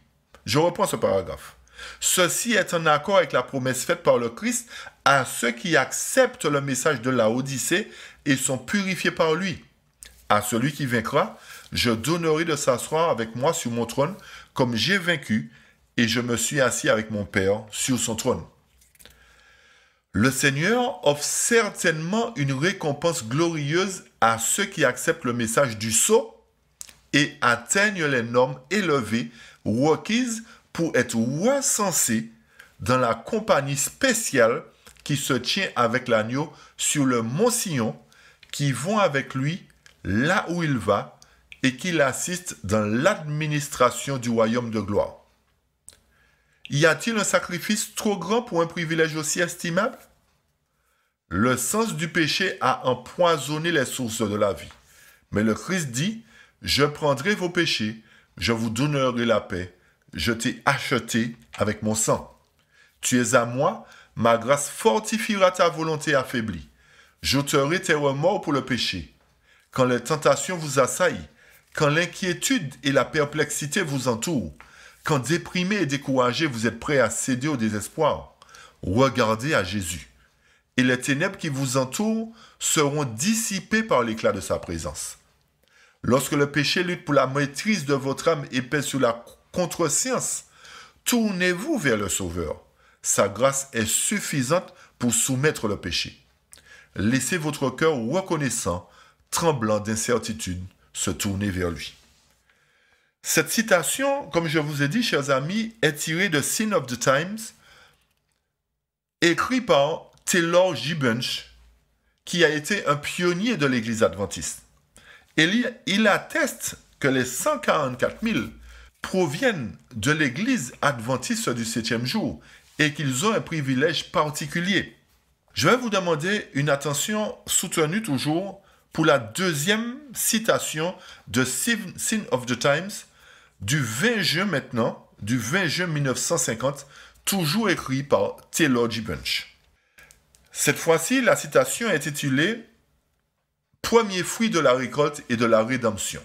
Je reprends ce paragraphe. Ceci est en accord avec la promesse faite par le Christ à ceux qui acceptent le message de la Odyssée et sont purifiés par lui. À celui qui vaincra, je donnerai de s'asseoir avec moi sur mon trône, comme j'ai vaincu, et je me suis assis avec mon Père sur son trône. Le Seigneur offre certainement une récompense glorieuse à ceux qui acceptent le message du sceau et atteignent les normes élevées requises pour être recensés dans la compagnie spéciale qui se tient avec l'agneau sur le mont Sion, qui vont avec lui là où il va et qui l'assistent dans l'administration du royaume de gloire. Y a-t-il un sacrifice trop grand pour un privilège aussi estimable? Le sens du péché a empoisonné les sources de la vie. Mais le Christ dit, « Je prendrai vos péchés, je vous donnerai la paix, je t'ai acheté avec mon sang. Tu es à moi, ma grâce fortifiera ta volonté affaiblie. J'ôterai tes remords pour le péché. Quand les tentations vous assaillent, quand l'inquiétude et la perplexité vous entourent, quand déprimé et découragé vous êtes prêt à céder au désespoir, regardez à Jésus. Et les ténèbres qui vous entourent seront dissipées par l'éclat de sa présence. Lorsque le péché lutte pour la maîtrise de votre âme et pèse sur la contre-science, tournez-vous vers le Sauveur. Sa grâce est suffisante pour soumettre le péché. Laissez votre cœur reconnaissant, tremblant d'incertitude, se tourner vers lui. Cette citation, comme je vous ai dit, chers amis, est tirée de Sign of the Times, écrit par Taylor J. Bunch, qui a été un pionnier de l'Église adventiste. Et il atteste que les 144 000 proviennent de l'Église adventiste du 7e jour et qu'ils ont un privilège particulier. Je vais vous demander une attention soutenue toujours pour la deuxième citation de Sign of the Times du 20 juin maintenant, du 20 juin 1950, toujours écrit par Taylor J. Bunch. Cette fois-ci, la citation est intitulée « Premier fruit de la récolte et de la rédemption ».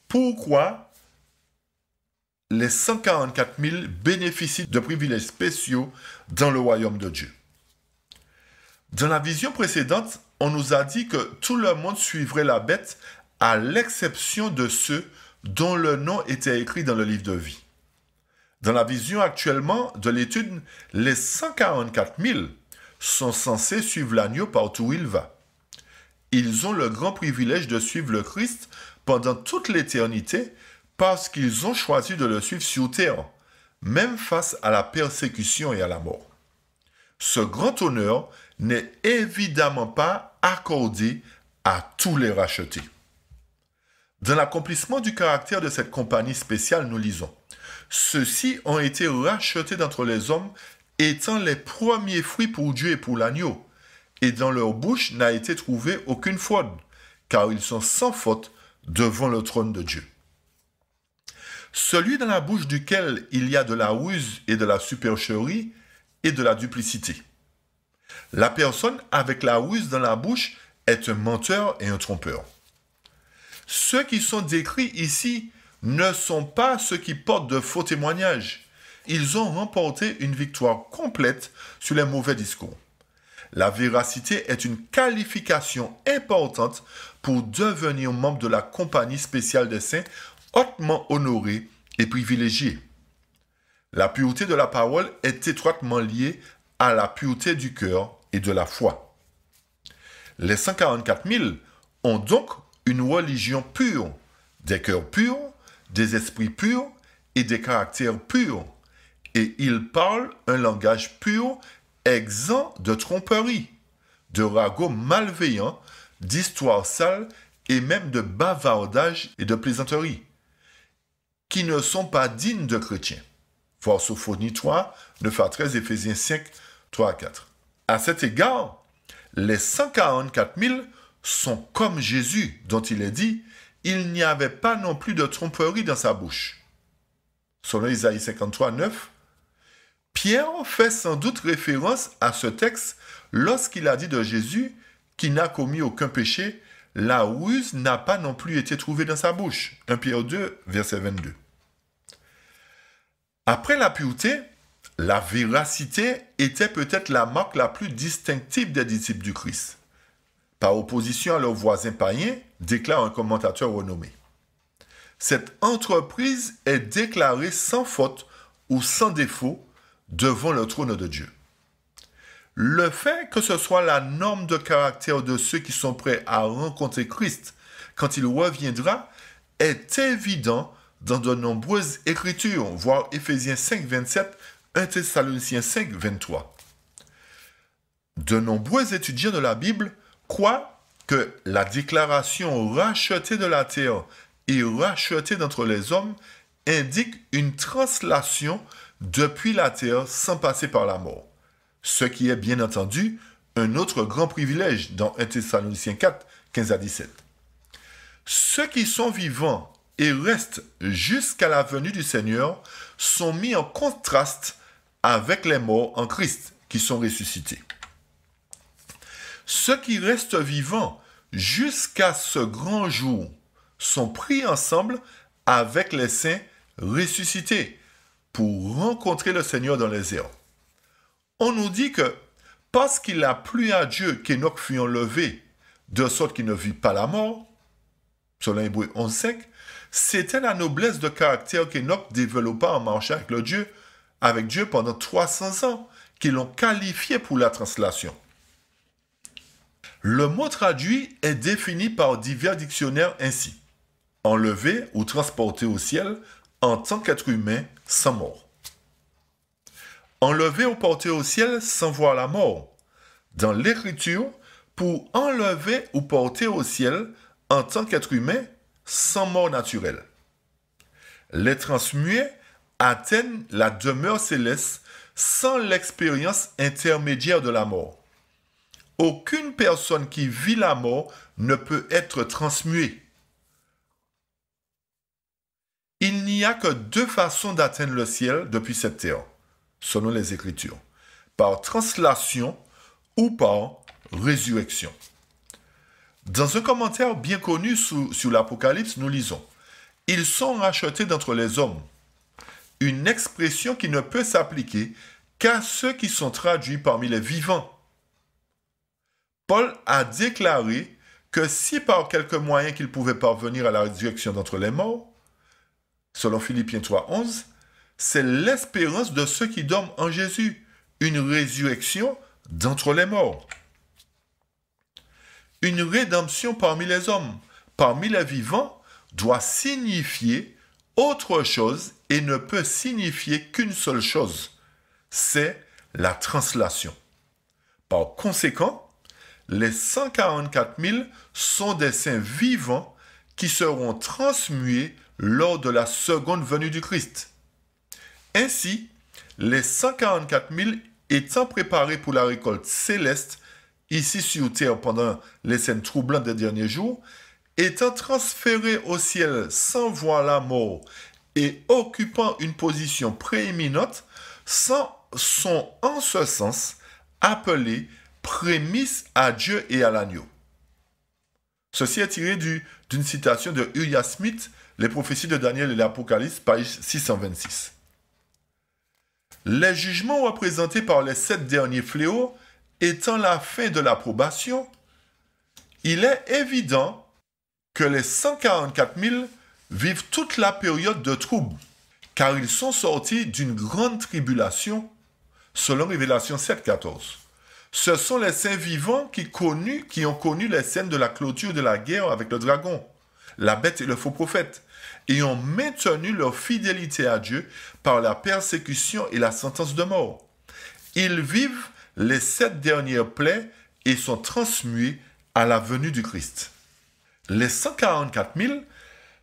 Pourquoi les 144 000 bénéficient de privilèges spéciaux dans le royaume de Dieu? Dans la vision précédente, on nous a dit que tout le monde suivrait la bête à l'exception de ceux dont le nom était écrit dans le livre de vie. Dans la vision actuellement de l'étude, les 144 000 sont censés suivre l'agneau partout où il va. Ils ont le grand privilège de suivre le Christ pendant toute l'éternité parce qu'ils ont choisi de le suivre sur terre, même face à la persécution et à la mort. Ce grand honneur n'est évidemment pas accordé à tous les rachetés. Dans l'accomplissement du caractère de cette compagnie spéciale, nous lisons « Ceux-ci ont été rachetés d'entre les hommes, étant les premiers fruits pour Dieu et pour l'agneau, et dans leur bouche n'a été trouvée aucune fraude, car ils sont sans faute devant le trône de Dieu. Celui dans la bouche duquel il y a de la ruse et de la supercherie et de la duplicité. La personne avec la ruse dans la bouche est un menteur et un trompeur. Ceux qui sont décrits ici ne sont pas ceux qui portent de faux témoignages. Ils ont remporté une victoire complète sur les mauvais discours. La véracité est une qualification importante pour devenir membre de la compagnie spéciale des saints, hautement honorés et privilégiés. La pureté de la parole est étroitement liée à la pureté du cœur et de la foi. Les 144 000 ont donc une religion pure, des cœurs purs, des esprits purs et des caractères purs, et ils parlent un langage pur, exempt de tromperie, de ragots malveillants, d'histoires sales et même de bavardage et de plaisanterie, qui ne sont pas dignes de chrétiens. Voir Sophonie 3, 9 à 13, Éphésiens 5, 3 à 4. À cet égard, les 144 000 sont comme Jésus, dont il est dit « Il n'y avait pas non plus de tromperie dans sa bouche ». Selon Isaïe 53, 9, Pierre fait sans doute référence à ce texte lorsqu'il a dit de Jésus qui n'a commis aucun péché, la ruse n'a pas non plus été trouvée dans sa bouche. 1 Pierre 2, verset 22. Après la pureté, la véracité était peut-être la marque la plus distinctive des disciples du Christ. Par opposition à leurs voisins païens, déclare un commentateur renommé. Cette entreprise est déclarée sans faute ou sans défaut devant le trône de Dieu. Le fait que ce soit la norme de caractère de ceux qui sont prêts à rencontrer Christ quand il reviendra est évident dans de nombreuses écritures, voire Éphésiens 5, 27, 1 Thessaloniciens 5, 23. De nombreux étudiants de la Bible croient que la déclaration rachetée de la terre et rachetée d'entre les hommes indique une translation depuis la terre sans passer par la mort. Ce qui est bien entendu un autre grand privilège dans 1 Thessaloniciens 4, 15 à 17. Ceux qui sont vivants et restent jusqu'à la venue du Seigneur sont mis en contraste avec les morts en Christ qui sont ressuscités. Ceux qui restent vivants jusqu'à ce grand jour sont pris ensemble avec les saints ressuscités pour rencontrer le Seigneur dans les airs. On nous dit que parce qu'il a plu à Dieu qu'Enoch fut enlevé, de sorte qu'il ne vit pas la mort, selon Hébreux 11.5, c'était la noblesse de caractère qu'Enoch développa en marchant avec Dieu pendant 300 ans, qui l'ont qualifié pour la translation. Le mot traduit est défini par divers dictionnaires ainsi: enlevé ou transporté au ciel en tant qu'être humain sans mort. Enlever ou porter au ciel sans voir la mort. Dans l'écriture, pour enlever ou porter au ciel en tant qu'être humain sans mort naturelle. Les transmués atteignent la demeure céleste sans l'expérience intermédiaire de la mort. Aucune personne qui vit la mort ne peut être transmuée. Il n'y a que deux façons d'atteindre le ciel depuis cette terre, selon les Écritures: par translation ou par résurrection. Dans un commentaire bien connu sur l'Apocalypse, nous lisons: « Ils sont rachetés d'entre les hommes », une expression qui ne peut s'appliquer qu'à ceux qui sont traduits parmi les vivants. Paul a déclaré que si par quelque moyen qu'il pouvait parvenir à la résurrection d'entre les morts, selon Philippiens 3, 11, c'est l'espérance de ceux qui dorment en Jésus, une résurrection d'entre les morts. Une rédemption parmi les hommes, parmi les vivants, doit signifier autre chose et ne peut signifier qu'une seule chose, c'est la translation. Par conséquent, les 144 000 sont des saints vivants qui seront transmués lors de la seconde venue du Christ. Ainsi, les 144 000 étant préparés pour la récolte céleste, ici sur terre pendant les scènes troublantes des derniers jours, étant transférés au ciel sans voir la mort et occupant une position prééminente, sont en ce sens appelés prémices à Dieu et à l'agneau. Ceci est tiré d'une citation de Uriah Smith, Les prophéties de Daniel et l'Apocalypse, page 626. Les jugements représentés par les 7 derniers fléaux étant la fin de l'approbation, il est évident que les 144 000 vivent toute la période de trouble, car ils sont sortis d'une grande tribulation, selon Révélation 7,14. Ce sont les saints vivants qui ont connu les scènes de la clôture de la guerre avec le dragon, la bête et le faux prophète, et ont maintenu leur fidélité à Dieu par la persécution et la sentence de mort. Ils vivent les 7 dernières plaies et sont transmués à la venue du Christ. Les 144 000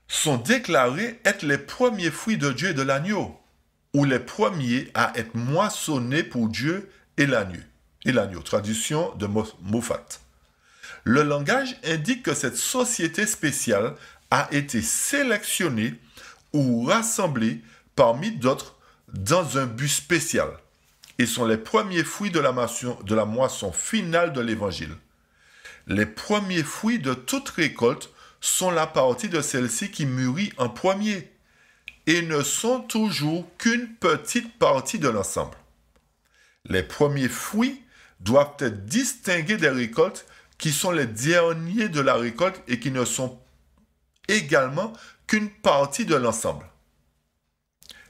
sont déclarés être les premiers fruits de Dieu et de l'agneau, ou les premiers à être moissonnés pour Dieu et l'agneau, traduction de Moffat. Le langage indique que cette société spéciale a été sélectionnée ou rassemblée parmi d'autres dans un but spécial et sont les premiers fruits de la moisson finale de l'Évangile. Les premiers fruits de toute récolte sont la partie de celle-ci qui mûrit en premier et ne sont toujours qu'une petite partie de l'ensemble. Les premiers fruits doivent être distingués des récoltes qui sont les derniers de la récolte et qui ne sont également qu'une partie de l'ensemble.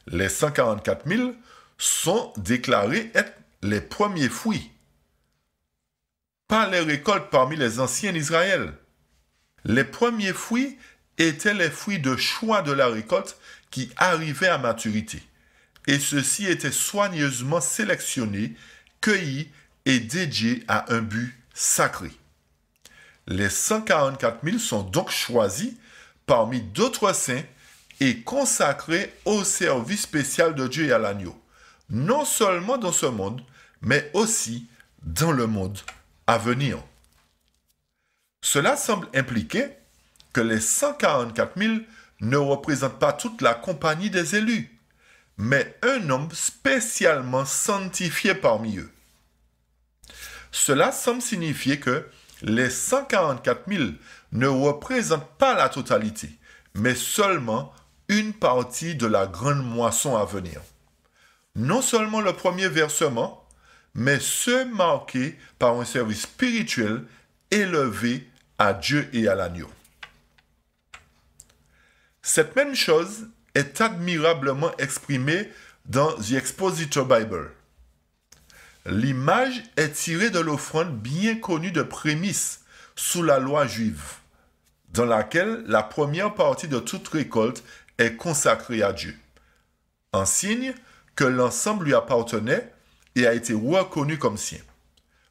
Les 144 000 sont déclarés être les premiers fruits, pas les récoltes parmi les anciens d'Israël. Les premiers fruits étaient les fruits de choix de la récolte qui arrivaient à maturité. Et ceux-ci étaient soigneusement sélectionnés, cueillis et dédiés à un but sacré. Les 144 000 sont donc choisis parmi d'autres saints et consacrés au service spécial de Dieu et à l'agneau, non seulement dans ce monde, mais aussi dans le monde à venir. Cela semble impliquer que les 144 000 ne représentent pas toute la compagnie des élus, mais un nombre spécialement sanctifié parmi eux. Cela semble signifier que les 144 000 ne représentent pas la totalité, mais seulement une partie de la grande moisson à venir. Non seulement le premier versement, mais ceux marqués par un service spirituel élevé à Dieu et à l'agneau. Cette même chose est admirablement exprimée dans The Expositor Bible. L'image est tirée de l'offrande bien connue de prémices sous la loi juive, dans laquelle la première partie de toute récolte est consacrée à Dieu, en signe que l'ensemble lui appartenait et a été reconnu comme sien.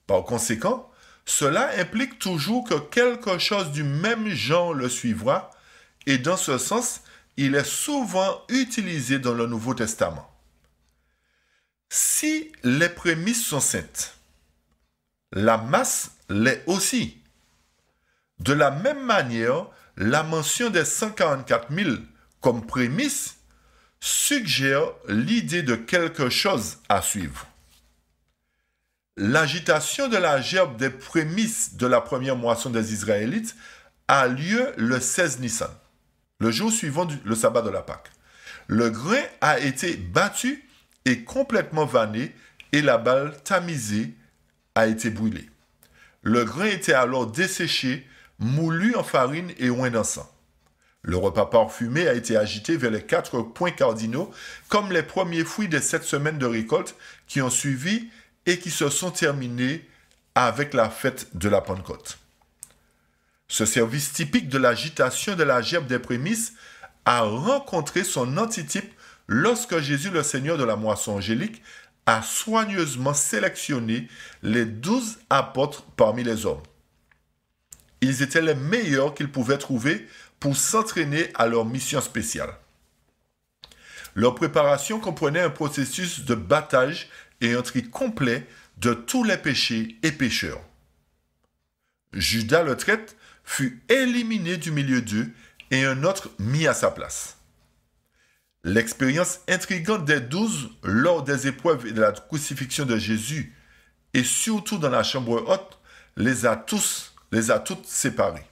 Par conséquent, cela implique toujours que quelque chose du même genre le suivra, et dans ce sens, il est souvent utilisé dans le Nouveau Testament. Si les prémices sont saintes, la masse l'est aussi. De la même manière, la mention des 144 000 comme prémices suggère l'idée de quelque chose à suivre. L'agitation de la gerbe des prémices de la première moisson des Israélites a lieu le 16 Nissan, le jour suivant le sabbat de la Pâque. Le grain a été battu et complètement vanné et la balle tamisée a été brûlée. Le grain était alors desséché, moulu en farine et oint d'encens. Le repas parfumé a été agité vers les 4 points cardinaux comme les premiers fruits des 7 semaines de récolte qui ont suivi et qui se sont terminés avec la fête de la Pentecôte. Ce service typique de l'agitation de la gerbe des prémices a rencontré son antitype lorsque Jésus, le Seigneur de la moisson angélique, a soigneusement sélectionné les 12 apôtres parmi les hommes. Ils étaient les meilleurs qu'ils pouvaient trouver pour s'entraîner à leur mission spéciale. Leur préparation comprenait un processus de battage et un tri complet de tous les péchés et pécheurs. Judas le traître fut éliminé du milieu d'eux et un autre mis à sa place. L'expérience intrigante des 12 lors des épreuves et de la crucifixion de Jésus, et surtout dans la chambre haute, les a toutes séparés.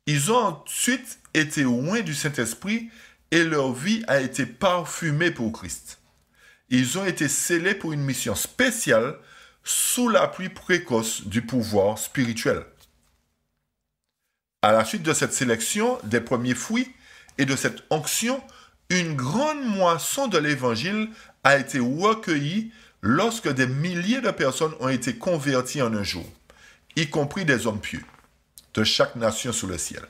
Ils ont ensuite été loin du Saint-Esprit et leur vie a été parfumée pour Christ. Ils ont été scellés pour une mission spéciale sous l'appui précoce du pouvoir spirituel. À la suite de cette sélection des premiers fruits et de cette onction, une grande moisson de l'Évangile a été recueillie lorsque des milliers de personnes ont été converties en un jour, y compris des hommes pieux, de chaque nation sous le ciel.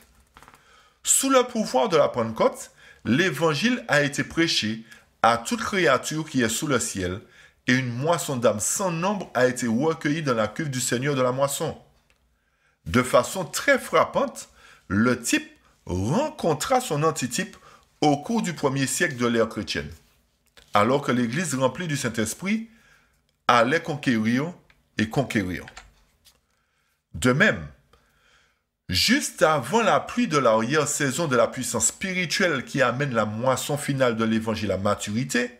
Sous le pouvoir de la Pentecôte, l'Évangile a été prêché à toute créature qui est sous le ciel, et une moisson d'âmes sans nombre a été recueillie dans la cuve du Seigneur de la moisson. De façon très frappante, le type rencontra son antitype au cours du premier siècle de l'ère chrétienne, alors que l'Église remplie du Saint-Esprit allait conquérir et conquérir. De même, juste avant la pluie de l'arrière-saison de la puissance spirituelle qui amène la moisson finale de l'Évangile à maturité,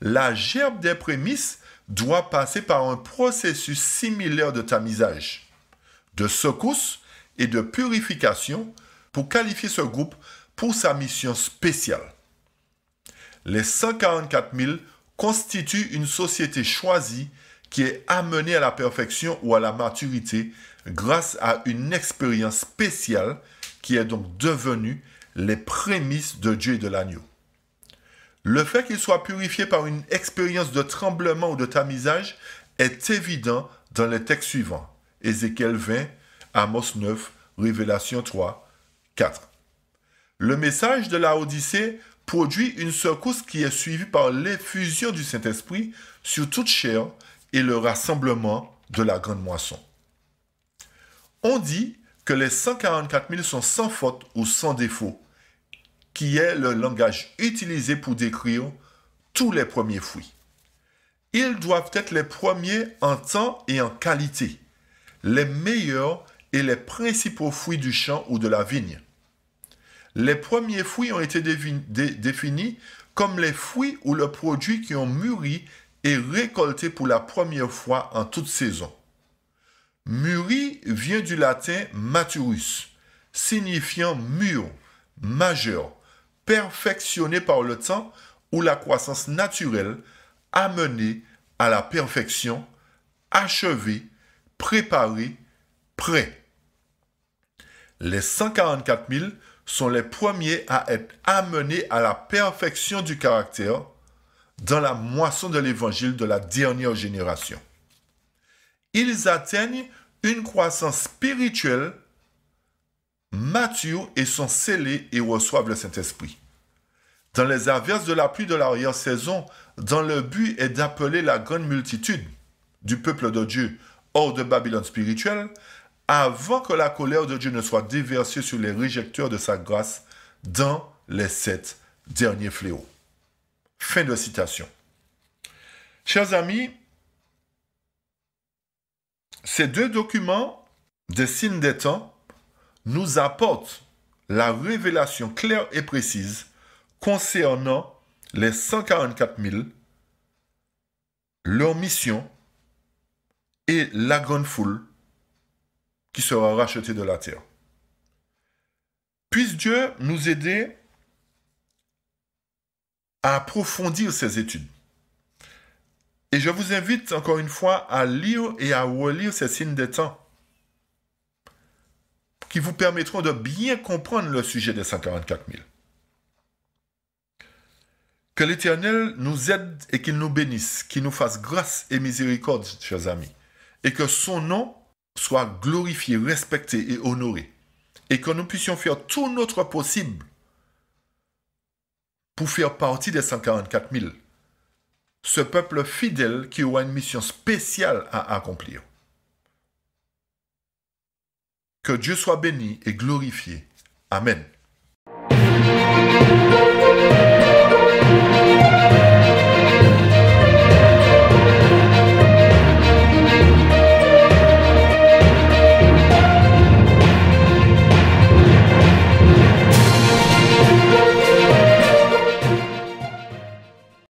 la gerbe des prémices doit passer par un processus similaire de tamisage, de secousse et de purification pour qualifier ce groupe pour sa mission spéciale. Les 144 000 constituent une société choisie qui est amenée à la perfection ou à la maturité grâce à une expérience spéciale qui est donc devenue les prémices de Dieu et de l'agneau. Le fait qu'ils soient purifiés par une expérience de tremblement ou de tamisage est évident dans les textes suivants. Ézéchiel 20, Amos 9, Révélation 3, 4. Le message de la Odyssée produit une secousse qui est suivie par l'effusion du Saint-Esprit sur toute chair et le rassemblement de la grande moisson. On dit que les 144 000 sont sans faute ou sans défaut, qui est le langage utilisé pour décrire tous les premiers fruits. Ils doivent être les premiers en temps et en qualité, les meilleurs et les principaux fruits du champ ou de la vigne. Les premiers fruits ont été définis comme les fruits ou le produit qui ont mûri et récolté pour la première fois en toute saison. Mûri vient du latin maturus, signifiant mûr, majeur, perfectionné par le temps ou la croissance naturelle, amené à la perfection, achevé, préparé, prêt. Les 144 000 sont les premiers à être amenés à la perfection du caractère dans la moisson de l'évangile de la dernière génération. Ils atteignent une croissance spirituelle mature et sont scellés et reçoivent le Saint-Esprit. Dans les averses de la pluie de l'arrière-saison, dont le but est d'appeler la grande multitude du peuple de Dieu hors de Babylone spirituelle, avant que la colère de Dieu ne soit déversée sur les réjecteurs de sa grâce dans les 7 derniers fléaux. Fin de citation. Chers amis, ces deux documents des signes des temps nous apportent la révélation claire et précise concernant les 144 000, leur mission et la grande foule qui sera rachetée de la terre. Puisse Dieu nous aider à approfondir ces études. Et je vous invite encore une fois à lire et à relire ces signes des temps qui vous permettront de bien comprendre le sujet des 144 000. Que l'Éternel nous aide et qu'il nous bénisse, qu'il nous fasse grâce et miséricorde, chers amis, et que son nom soit glorifié, respecté et honoré, et que nous puissions faire tout notre possible pour faire partie des 144 000, ce peuple fidèle qui aura une mission spéciale à accomplir. Que Dieu soit béni et glorifié. Amen.